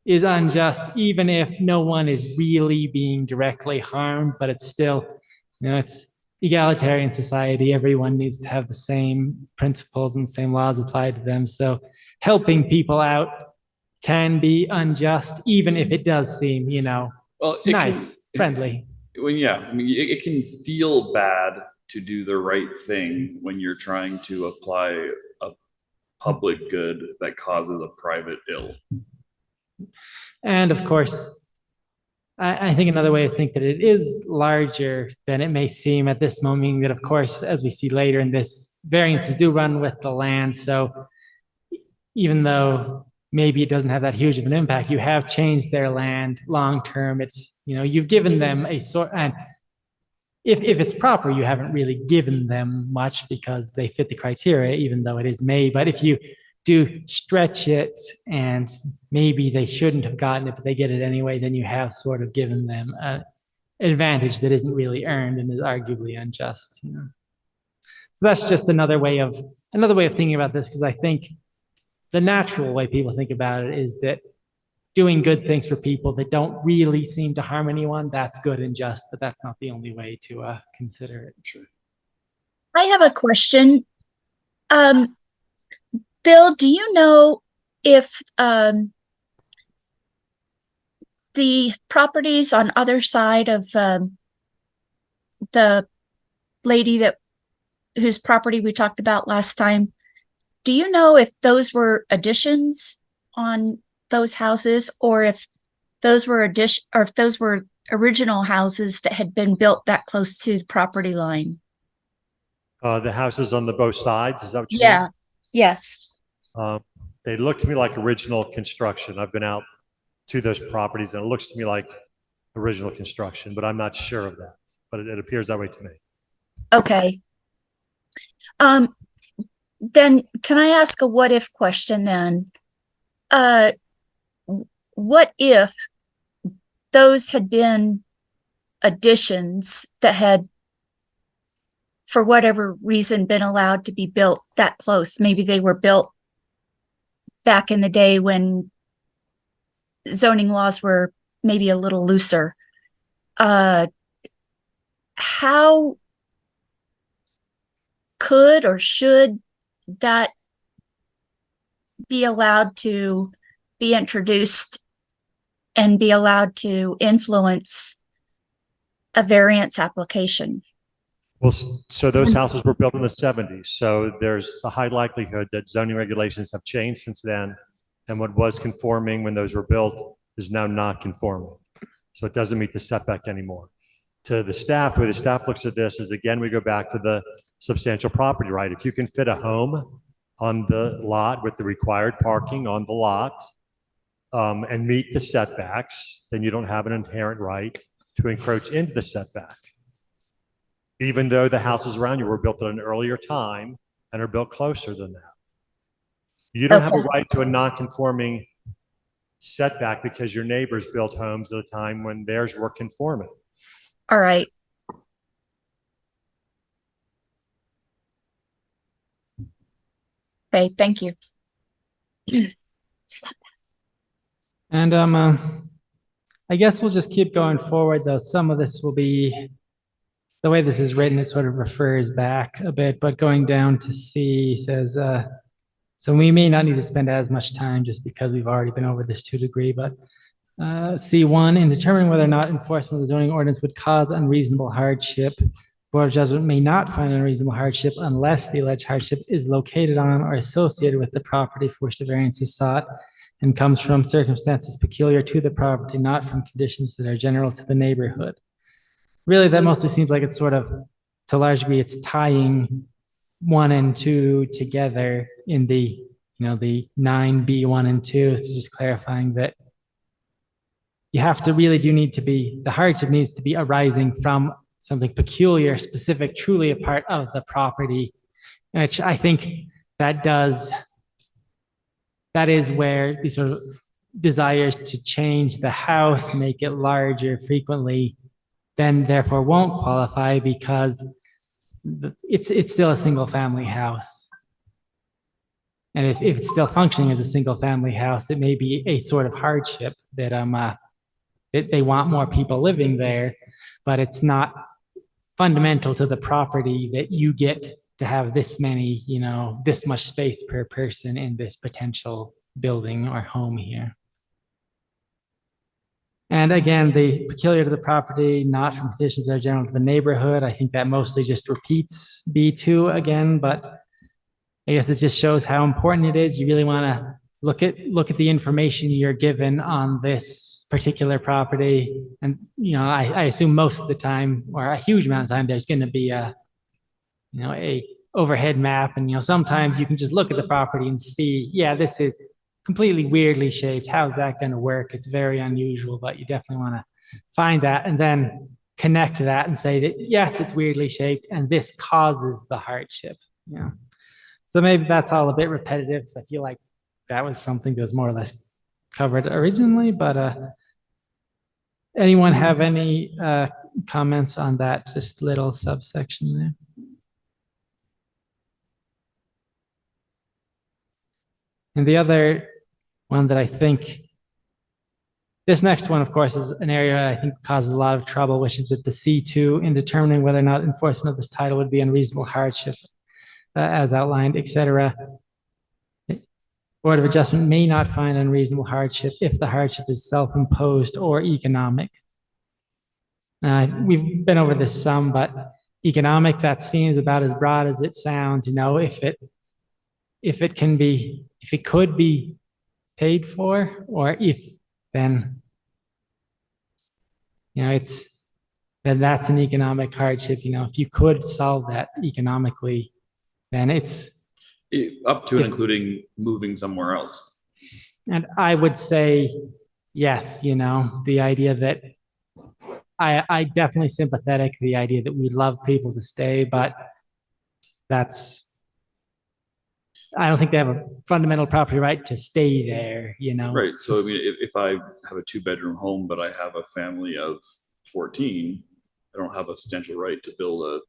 is unjust, even if no one is really being directly harmed, but it's still, it's egalitarian society. Everyone needs to have the same principles and same laws applied to them. So helping people out can be unjust, even if it does seem, nice, friendly. It can feel bad to do the right thing when you're trying to apply a public good that causes a private ill. And of course, I think another way to think that it is larger than it may seem at this moment, meaning that of course, as we see later in this, variances do run with the land. So even though maybe it doesn't have that huge of an impact, you have changed their land long-term. It's, you've given them a sort, and if it's proper, you haven't really given them much because they fit the criteria, even though it is made. But if you do stretch it and maybe they shouldn't have gotten it, but they get it anyway, then you have sort of given them an advantage that isn't really earned and is arguably unjust. So that's just another way of thinking about this, because I think the natural way people think about it is that doing good things for people that don't really seem to harm anyone, that's good and just, but that's not the only way to consider it. Sure. I have a question. Bill, do you know if the properties on other side of the lady whose property we talked about last time, do you know if those were additions on those houses, or if those were original houses that had been built that close to the property line? The houses on both sides, is that what you Yeah. mean? Yes. They look to me like original construction. I've been out to those properties and it looks to me like original construction, but I'm not sure of that, but it appears that way to me. Okay. Then can I ask a what if question then? What if those had been additions that had, for whatever reason, been allowed to be built that close? Maybe they were built back in the day when zoning laws were maybe a little looser. How could or should that be allowed to be introduced and be allowed to influence a variance application? Well, so those houses were built in the 70s. So there's a high likelihood that zoning regulations have changed since then. And what was conforming when those were built is now not conforming. So it doesn't meet the setback anymore. To the staff, the way the staff looks at this is, again, we go back to the substantial property right. If you can fit a home on the lot with the required parking on the lot and meet the setbacks, then you don't have an inherent right to encroach into the setback. Even though the houses around you were built at an earlier time and are built closer than that. You don't have a right to a non-conforming setback because your neighbors built homes at a time when theirs were conforming. All right. Okay, thank you. Stop that. And I guess we'll just keep going forward, though. Some of this will be, the way this is written, it sort of refers back a bit, but going down to C says, so we may not need to spend as much time just because we've already been over this to a degree, but C1, in determining whether or not enforcement of the zoning ordinance would cause unreasonable hardship, Board of Judgment may not find unreasonable hardship unless the alleged hardship is located on or associated with the property for which the variance is sought and comes from circumstances peculiar to the property, not from conditions that are general to the neighborhood. Really, that mostly seems like it's sort of, to a large degree, it's tying 1 and 2 together in the, the 9B 1 and 2. So just clarifying that you have to really the hardship needs to be arising from something peculiar, specific, truly a part of the property, which I think that is where the sort of desires to change the house, make it larger frequently, then therefore won't qualify because it's still a single family house. And if it's still functioning as a single family house, it may be a sort of hardship that they want more people living there, but it's not fundamental to the property that you get to have this many, this much space per person in this potential building or home here. And again, the peculiar to the property, not from conditions that are general to the neighborhood. I think that mostly just repeats B2 again, but I guess it just shows how important it is. You really want to look at the information you're given on this particular property. And, I assume most of the time, or a huge amount of time, there's going to be a overhead map. And, sometimes you can just look at the property and see, yeah, this is completely weirdly shaped. How's that going to work? It's very unusual, but you definitely want to find that and then connect that and say that, yes, it's weirdly shaped and this causes the hardship. So maybe that's all a bit repetitive because I feel like that was something that was more or less covered originally, but anyone have any comments on that just little subsection there? And the other one that I think, this next one, of course, is an area I think causes a lot of trouble, which is that the C2 in determining whether or not enforcement of this title would be unreasonable hardship, as outlined, etc. Board of Adjustment may not find unreasonable hardship if the hardship is self-imposed or economic. We've been over this some, but economic, that seems about as broad as it sounds. If it could be paid for, or then that's an economic hardship. If you could solve that economically, then it's up to and including moving somewhere else. And I would say, yes, the idea that I definitely sympathetic to the idea that we'd love people to stay, but I don't think they have a fundamental property right to stay there, Right. So, I mean, if I have a 2-bedroom home, but I have a family of 14, I don't have a substantial right to build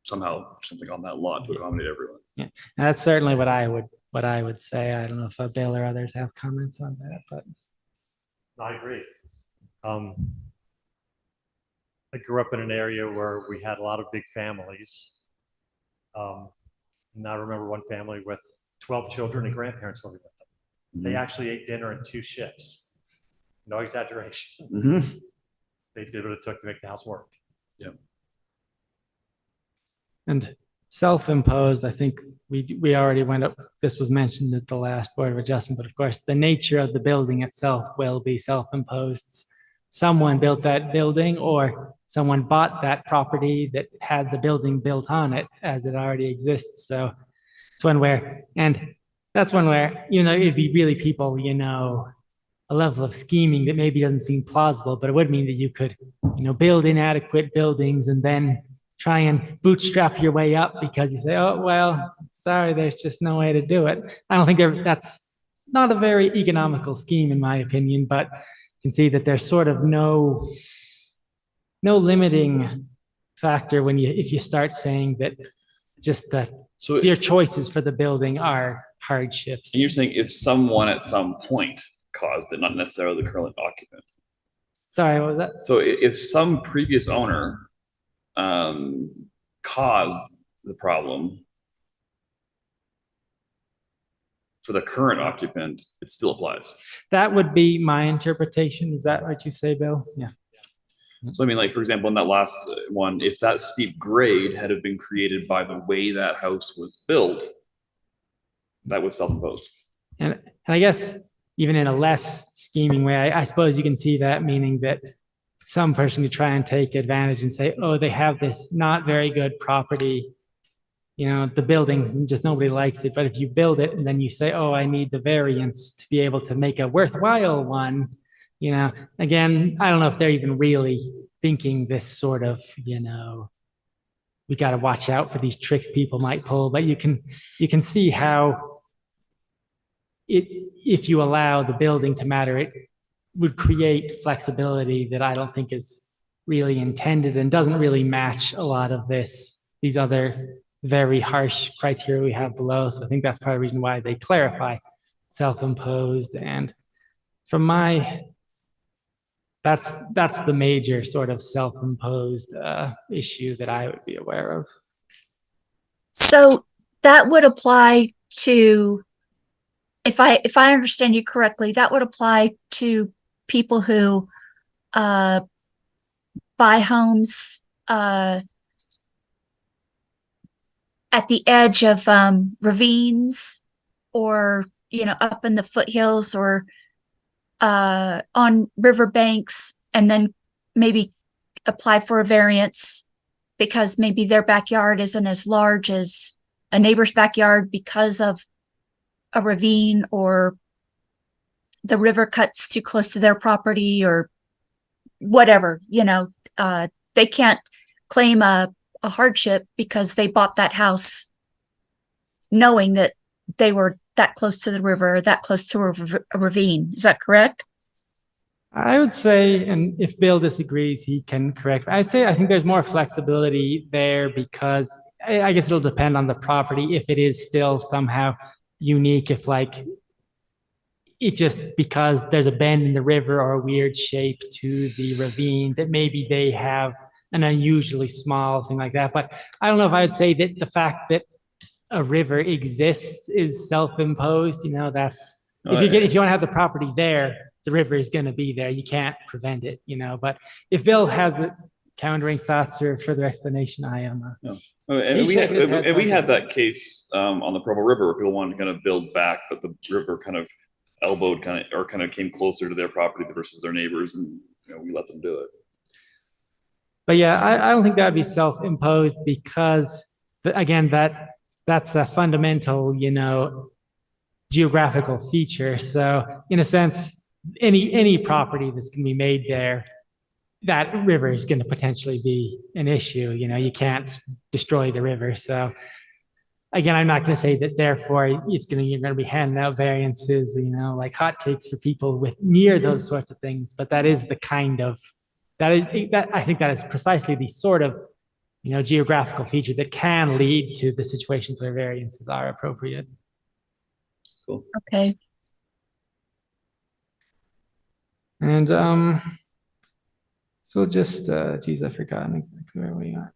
somehow something on that lot to accommodate everyone. Yeah, and that's certainly what I would say. I don't know if Bill or others have comments on that, but I agree. I grew up in an area where we had a lot of big families. And I remember one family with 12 children and grandparents living with them. They actually ate dinner in 2 shifts. No exaggeration. They did what it took to make the house work. Yeah. And self-imposed, I think we already went up, this was mentioned at the last Board of Adjustment, but of course the nature of the building itself will be self-imposed. Someone built that building or someone bought that property that had the building built on it as it already exists. So it's one where, and that's one where, it'd be really people, a level of scheming that maybe doesn't seem plausible, but it would mean that you could, build inadequate buildings and then try and bootstrap your way up because you say, oh, well, sorry, there's just no way to do it. I don't think that's not a very economical scheme in my opinion, but you can see that there's sort of no limiting factor if you start saying that just your choices for the building are hardships. And you're saying if someone at some point caused it, not necessarily the current occupant. Sorry, what was that? So if some previous owner caused the problem for the current occupant, it still applies. That would be my interpretation. Is that what you say, Bill? Yeah. So I mean, like, for example, in that last one, if that steep grade had been created by the way that house was built, that was self-imposed. And I guess even in a less scheming way, I suppose you can see that, meaning that some person could try and take advantage and say, oh, they have this not very good property, the building, just nobody likes it. But if you build it and then you say, oh, I need the variance to be able to make a worthwhile one, again, I don't know if they're even really thinking this sort of, we got to watch out for these tricks people might pull, but you can see how if you allow the building to matter, it would create flexibility that I don't think is really intended and doesn't really match a lot of these other very harsh criteria we have below. So I think that's part of the reason why they clarify self-imposed. And from that's the major sort of self-imposed issue that I would be aware of. So that would apply to, if I understand you correctly, that would apply to people who buy homes at the edge of ravines or up in the foothills or on riverbanks, and then maybe apply for a variance because maybe their backyard isn't as large as a neighbor's backyard because of a ravine, or the river cuts too close to their property, or whatever, they can't claim a hardship because they bought that house knowing that they were that close to the river, or that close to a ravine. Is that correct? I would say, and if Bill disagrees, he can correct. I think there's more flexibility there because I guess it'll depend on the property. If it is still somehow unique, if like it just because there's a bend in the river or a weird shape to the ravine, that maybe they have an unusually small thing like that. But I don't know if I would say that the fact that a river exists is self-imposed. That's if you want to have the property there, the river is going to be there. You can't prevent it. But if Bill has countering thoughts or further explanation, I am. And we had that case on the Provo River where people wanted to kind of build back, but the river kind of elbowed kind of came closer to their property versus their neighbors, and we let them do it. But yeah, I don't think that'd be self-imposed because again, that's a fundamental, geographical feature. So in a sense, any property that's going to be made there, that river is going to potentially be an issue. You can't destroy the river. So again, I'm not going to say that therefore you're going to be handing out variances, like hotcakes for people with near those sorts of things. But that is the kind of, I think that is precisely the sort of, geographical feature that can lead to the situations where variances are appropriate. Cool. Okay. And so just, geez, I've forgotten exactly where we are.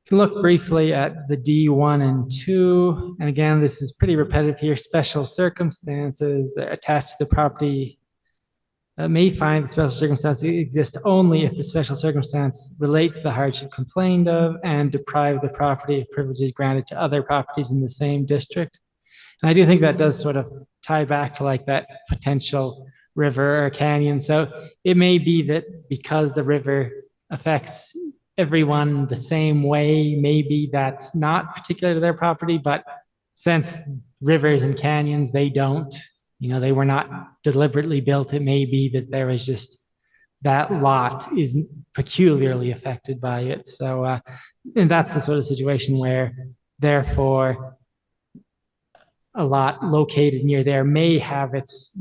You can look briefly at the D1 and 2. And again, this is pretty repetitive here. Special circumstances that are attached to the property may find the special circumstances exist only if the special circumstance relate to the hardship complained of and deprive the property of privileges granted to other properties in the same district. And I do think that does sort of tie back to like that potential river or canyon. So it may be that because the river affects everyone the same way, maybe that's not particular to their property, but since rivers and canyons, they don't, they were not deliberately built. It may be that there was just that lot is peculiarly affected by it. So, and that's the sort of situation where therefore a lot located near there may have its,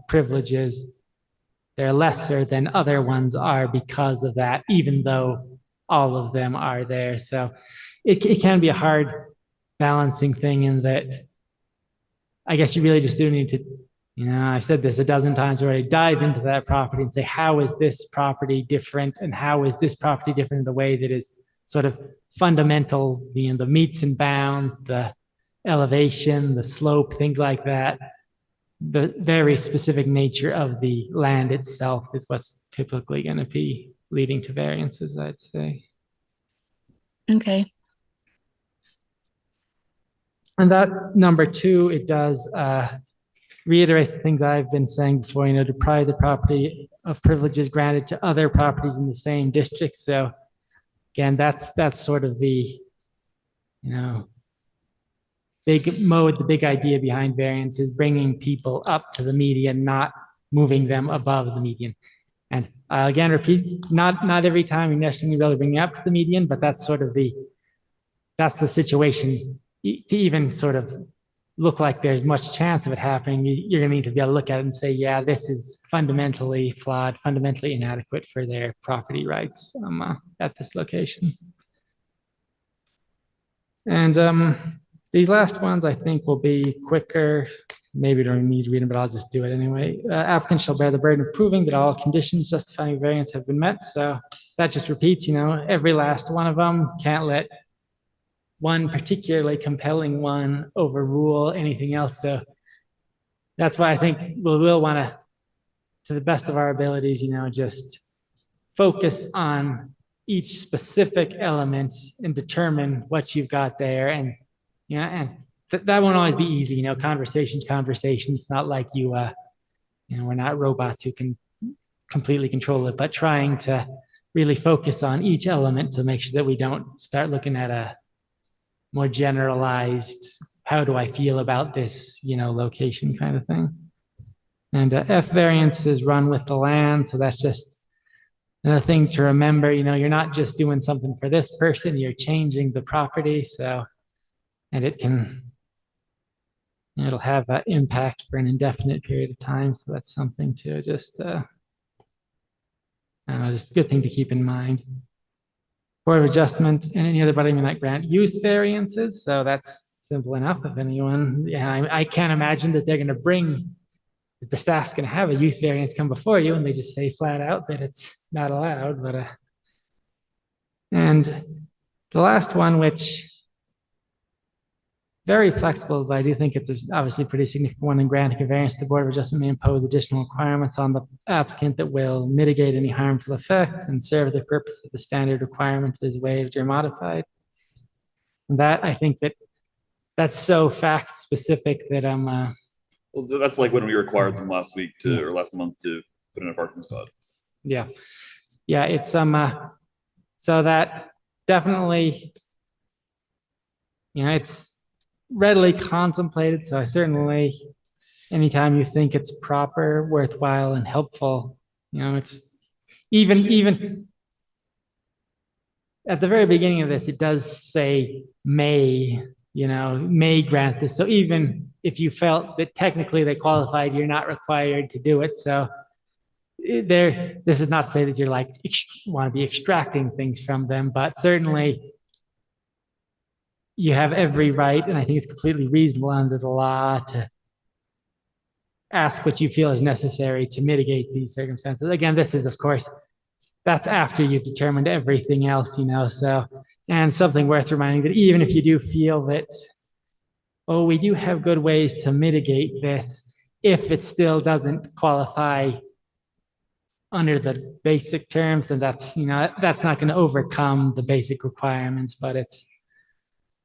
privileges. They're lesser than other ones are because of that, even though all of them are there. So it can be a hard balancing thing in that I guess you really just do need to, I've said this a dozen times already, dive into that property and say, how is this property different? And how is this property different in the way that is sort of fundamental, the meets and bounds, the elevation, the slope, things like that. The very specific nature of the land itself is what's typically going to be leading to variances, I'd say. Okay. And that number 2, it does reiterate the things I've been saying before, deprive the property of privileges granted to other properties in the same district. So again, that's sort of the, the big idea behind variance is bringing people up to the median, not moving them above the median. And I'll again repeat, not every time you necessarily really bring up to the median, but that's sort of that's the situation. To even sort of look like there's much chance of it happening, you're going to need to be able to look at it and say, yeah, this is fundamentally flawed, fundamentally inadequate for their property rights at this location. And these last ones I think will be quicker. Maybe you don't need to read them, but I'll just do it anyway. Applicants shall bear the burden of proving that all conditions justifying variance have been met. So that just repeats, every last one of them. Can't let one particularly compelling one overrule anything else. So that's why I think we'll want to the best of our abilities, just focus on each specific element and determine what you've got there. And that won't always be easy, conversations. It's not like we're not robots who can completely control it, but trying to really focus on each element to make sure that we don't start looking at a more generalized, how do I feel about this, location kind of thing. And F variances run with the land. So that's just another thing to remember, you're not just doing something for this person, you're changing the property. So, and it'll have that impact for an indefinite period of time. So that's something to just, just a good thing to keep in mind. Board of Adjustment and any other body may not grant use variances. So that's simple enough. If anyone, I can't imagine that they're going to that the staff's going to have a use variance come before you and they just say flat out that it's not allowed. But, and the last one, which very flexible, but I do think it's obviously pretty significant one in granting a variance. The Board of Adjustment may impose additional requirements on the applicant that will mitigate any harmful effects and serve the purpose of the standard requirement that is waived or modified. And that, I think that's so fact specific that well, that's like when we required them last week or last month to put in a parking spot. Yeah. Yeah, it's so that definitely, it's readily contemplated. So I certainly, anytime you think it's proper, worthwhile, and helpful, it's even at the very beginning of this, it does say may grant this. So even if you felt that technically they qualified, you're not required to do it. So this is not to say that you're like want to be extracting things from them, but certainly you have every right, and I think it's completely reasonable under the law to ask what you feel is necessary to mitigate these circumstances. Again, this is, of course, that's after you've determined everything else, so, and something worth reminding that even if you do feel that, we do have good ways to mitigate this, if it still doesn't qualify under the basic terms, then that's not going to overcome the basic requirements, but it's,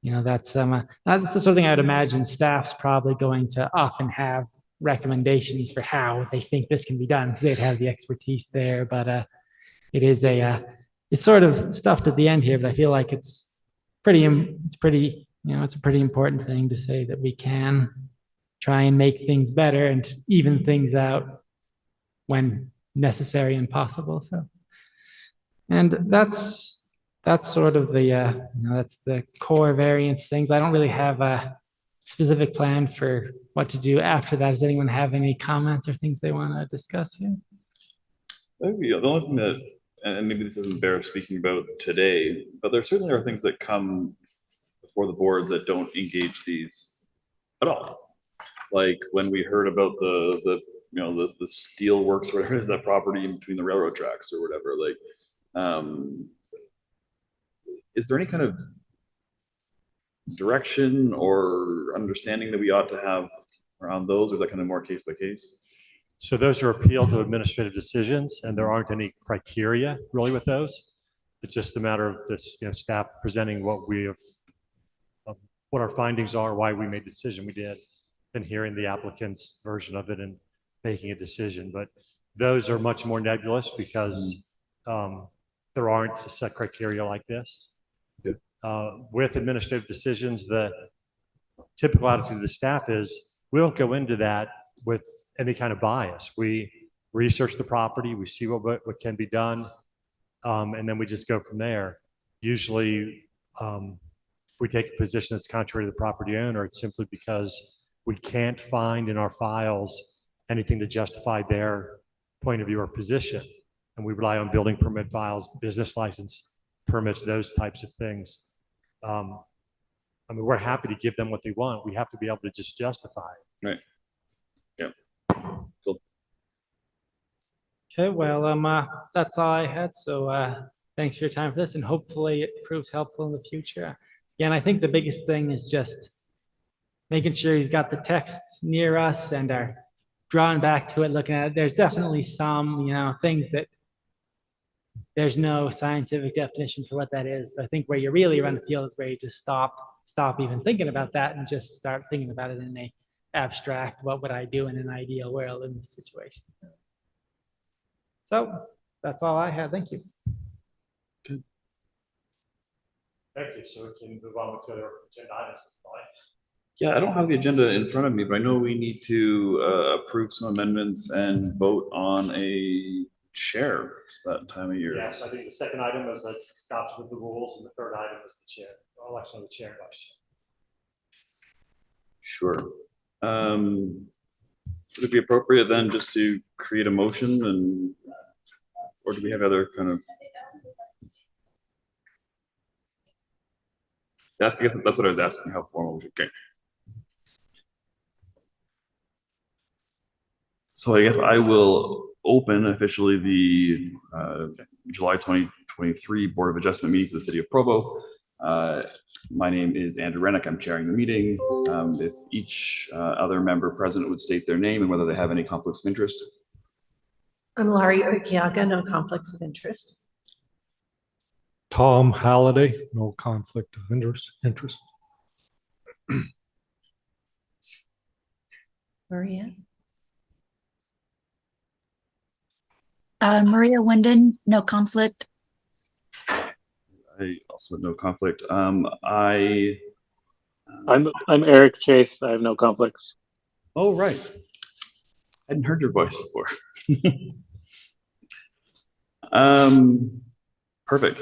that's the sort of thing I would imagine staff's probably going to often have recommendations for how they think this can be done because they'd have the expertise there. But it is it's sort of stuffed at the end here, but I feel like it's a pretty important thing to say that we can try and make things better and even things out when necessary and possible. So, and that's sort of the, that's the core variance things. I don't really have a specific plan for what to do after that. Does anyone have any comments or things they want to discuss here? The only thing that, and maybe this isn't bear speaking about today, but there certainly are things that come before the board that don't engage these at all. Like when we heard about the steel works, or whatever it is, that property in between the railroad tracks or whatever, is there any kind of direction or understanding that we ought to have around those, or is that kind of more case by case? So those are appeals of administrative decisions, and there aren't any criteria really with those. It's just a matter of this, staff presenting what our findings are, why we made the decision we did, and hearing the applicant's version of it and making a decision. But those are much more nebulous because there aren't set criteria like this. With administrative decisions, the typical attitude of the staff is we don't go into that with any kind of bias. We research the property, we see what can be done, and then we just go from there. Usually, if we take a position that's contrary to the property owner, it's simply because we can't find in our files anything to justify their point of view or position. And we rely on building permit files, business license permits, those types of things. We're happy to give them what they want. We have to be able to just justify it. Right. Yeah. Cool. Okay, well, that's all I had. So thanks for your time for this, and hopefully it proves helpful in the future. Again, I think the biggest thing is just making sure you've got the texts near us and are drawn back to it, looking at it. There's definitely some, things that there's no scientific definition for what that is. But I think where you really run the field is where you just stop stop even thinking about that and just start thinking about it in a abstract, what would I do in an ideal world in this situation? So that's all I have. Thank you. Thank you. So we can move on with the other agenda items. Yeah, I don't have the agenda in front of me, but I know we need to approve some amendments and vote on a chair. It's that time of year. Yes, I think the second item is the adoption of the rules, and the third item is the chair, election of the chair and vice chair. Sure. Would it be appropriate then just to create a motion and, or do we have other kind of? I guess that's what I was asking, how formal we should get. So I guess I will open officially the July 2023 Board of Adjustment meeting for the City of Provo. My name is Andrew Rennick. I'm chairing the meeting. If each other member present would state their name and whether they have any conflicts of interest. I'm Laurie Urquiaga, no conflicts of interest. Tom Halliday, no conflict of interest. Maria. Maria Winden, no conflict. I also have no conflict. I'm Eric Chase. I have no conflicts. Oh, right. I hadn't heard your voice before. Perfect.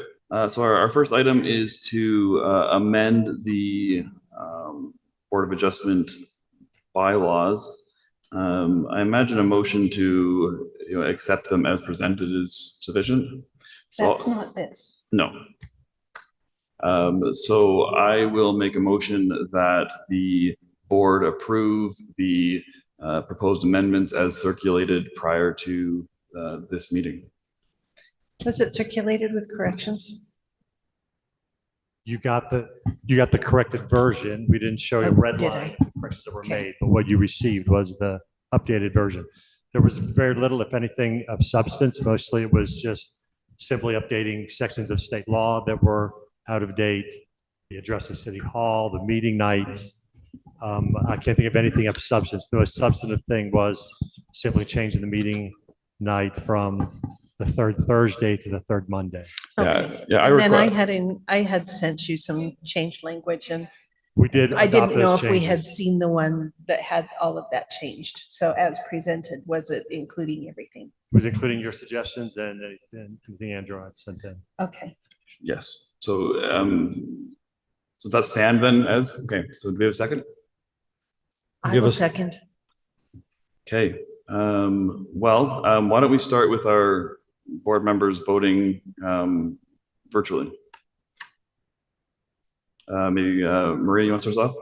So our first item is to amend the Board of Adjustment bylaws. I imagine a motion to accept them as presented is sufficient. So That's not this. no. So I will make a motion that the board approve the proposed amendments as circulated prior to this meeting. Was it circulated with corrections? You got the corrected version. We didn't show you Oh, red did line corrections that were Okay. made, but what you received was the updated version. There was very little, if anything, of substance. Mostly it was just simply updating sections of state law that were out of date, the address of City Hall, the meeting nights. I can't think of anything of substance. The most substantive thing was simply changing the meeting night from the third Thursday to the third Monday. Okay. Yeah. And then I had sent you some changed language and We did. I adopt didn't know those if we had changes. seen the one that had all of that changed. So as presented, was it including everything? It was including your suggestions and anything Andrew had sent in. Okay. Yes. So so that's stand then as okay. So do we have a second? I Give will us- second. Okay. Well, why don't we start with our board members voting virtually? Maybe Maria, you want to start us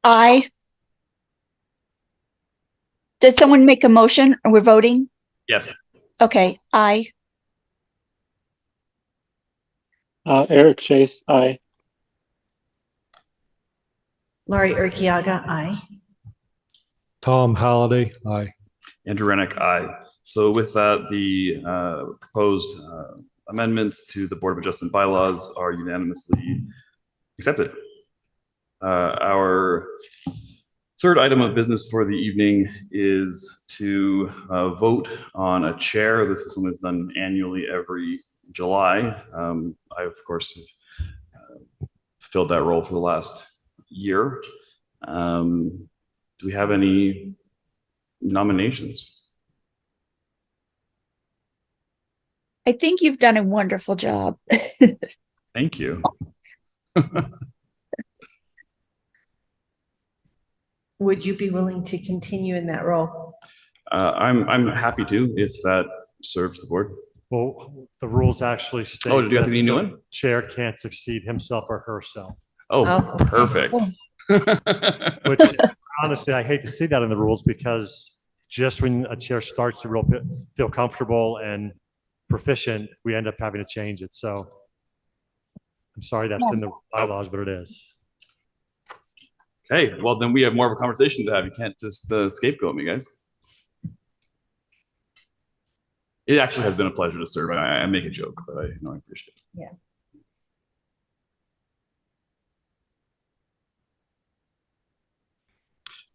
off? Did someone make a motion? Or we're voting? Yes. Okay, I. Eric Chase, aye. Laurie Urquiaga, aye. Tom Halliday, aye. Andrew Rennick, aye. So with that, the proposed amendments to the Board of Adjustment bylaws are unanimously accepted. Our third item of business for the evening is to vote on a chair. This is something that's done annually every July. I, of course, have filled that role for the last year. Do we have any nominations? I think you've done a wonderful job. Thank you. Would you be willing to continue in that role? I'm happy to if that serves the board. Well, the rules actually state. Oh, do you have to that be a new the one? Chair can't succeed himself or herself, Oh, Oh, okay. perfect. which honestly, I hate to see that in the rules because just when a chair starts to feel comfortable and proficient, we end up having to change it. So I'm sorry that's in the bylaws, but it is. Okay, well then we have more of a conversation to have. You can't just scapegoat me, guys. It actually has been a pleasure to serve. I make a joke, but I appreciate it. Yeah.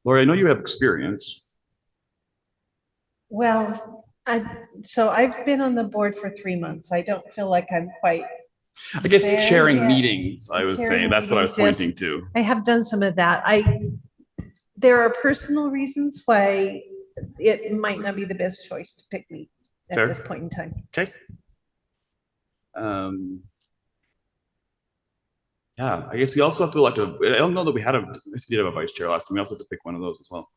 Lori, I know you have experience. Well, so I've been on the board for 3 months. I don't feel like I'm quite, I guess There, chairing yeah. meetings, I was Chairing saying, that's what I was meetings, pointing yes. to. I have done some of that. There are personal reasons why it might not be the best choice to pick me at Fair. this point in time. Okay. Yeah, I guess we also have to elect a, I don't know that we had a, we did have a vice chair last time. We also have to pick one of those as well.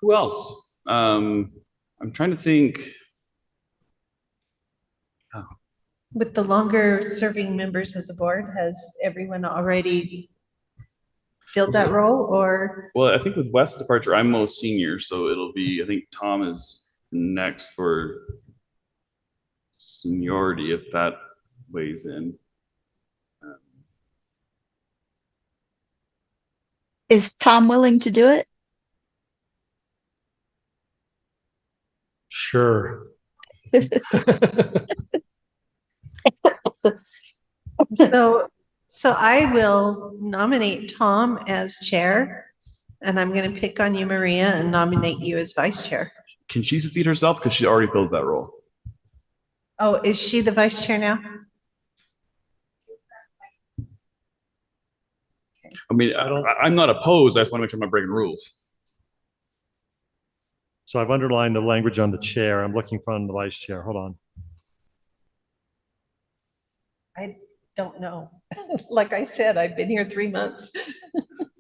Who else? I'm trying to think. With the longer serving members of the board, has everyone already filled that role or? Well, I think with West's departure, I'm most senior, so it'll be, I think Tom is next for seniority, if that weighs in. Is Tom willing to do it? Sure. So I will nominate Tom as chair, and I'm going to pick on you, Maria, and nominate you as vice chair. Can she succeed herself? Because she already fills that role. Oh, is she the vice chair now? I mean, I'm not opposed. I just want to make sure I'm not breaking rules. So I've underlined the language on the chair. I'm looking for the vice chair. Hold on. I don't know. Like I said, I've been here 3 months.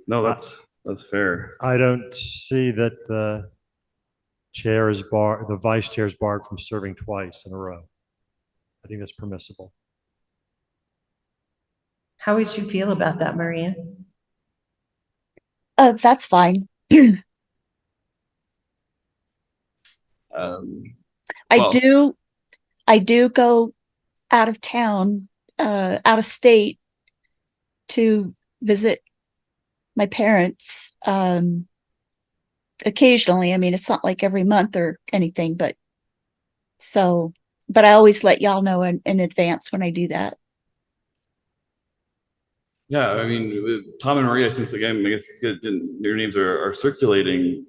No, that's fair. I don't see that the chair is barred, the vice chair is barred from serving twice in a row. I think that's permissible. How would you feel about that, Maria? That's fine. Well, I do go out of town, out of state to visit my parents, occasionally. I mean, it's not like every month or anything, but I always let y'all know in advance when I do that. yeah, I mean, with Tom and Maria, since again, I guess your names are circulating.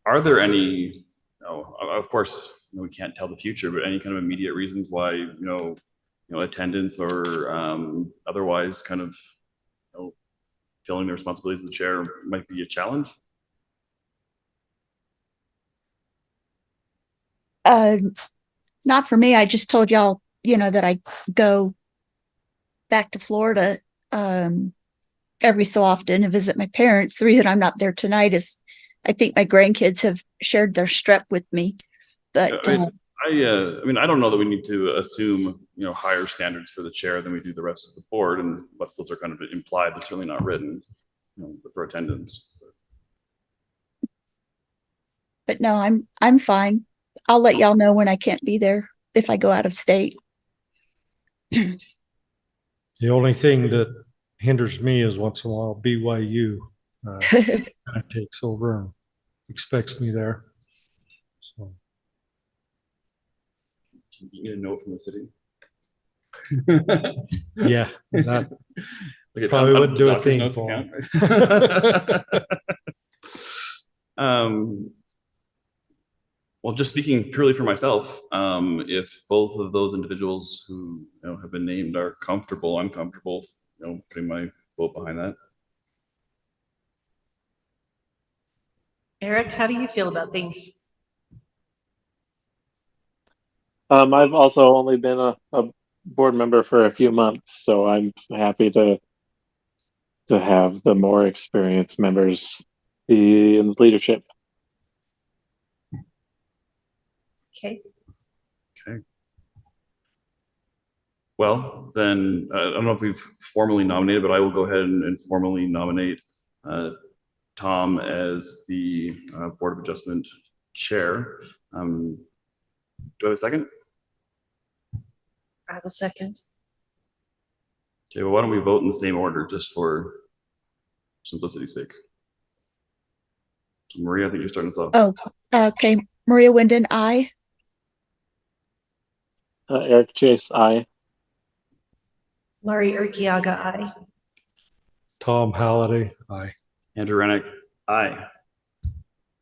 Are there any, of course, we can't tell the future, but any kind of immediate reasons why, attendance or otherwise kind of, filling the responsibilities of the chair might be a challenge? Not for me. I just told y'all, that I go back to Florida every so often to visit my parents. The reason I'm not there tonight is I think my grandkids have shared their strep with me. But I mean, I don't know that we need to assume, higher standards for the chair than we do the rest of the board, and unless those are kind of implied, that's really not written, for attendance. But no, I'm fine. I'll let y'all know when I can't be there if I go out of state. The only thing that hinders me is once in a while BYU kind of takes over and expects me there. So You get a note from the city. yeah, that Like probably wouldn't do a doctor's thing notes for account. Well, just speaking purely for myself, if both of those individuals who have been named are comfortable, I'm comfortable, putting my vote behind that. Eric, how do you feel about things? I've also only been a board member for a few months, so I'm happy to have the more experienced members be in leadership. Okay. Well, then, I don't know if we've formally nominated, but I will go ahead and formally nominate Tom as the Board of Adjustment Chair. Do I have a second? I have a second. Okay, well, why don't we vote in the same order just for simplicity's sake? So Maria, I think you're starting us off. Oh, okay. Maria Winden, aye. Eric Chase, aye. Laurie Urquiaga, aye. Tom Halliday, aye. Andrew Rennick, aye.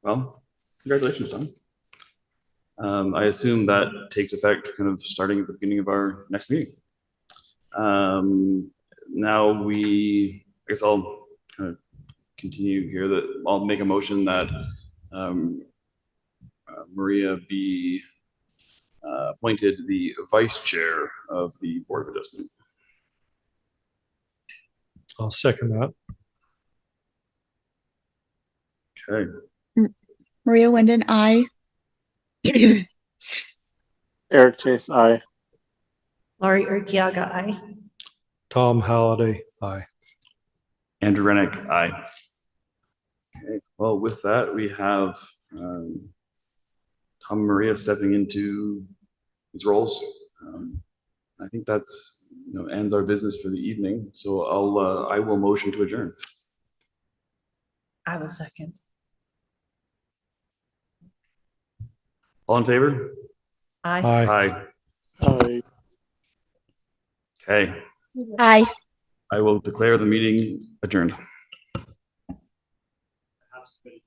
Well, congratulations, Tom. I assume that takes effect kind of starting at the beginning of our next meeting. Now I guess I'll kind of continue here that I'll make a motion that Maria be appointed the vice chair of the Board of Adjustment. I'll second that. Okay. Maria Wyndon, aye. Eric Chase, aye. Laurie Urquiaga, aye. Tom Halliday, aye. Andrew Rennick, aye. Okay, well, with that, we have Tom and Maria stepping into these roles. I think that's, ends our business for the evening. So I will motion to adjourn. I will second. All in favor? Aye. Aye. Aye. Aye. Okay, Aye. I will declare the meeting adjourned. Have somebody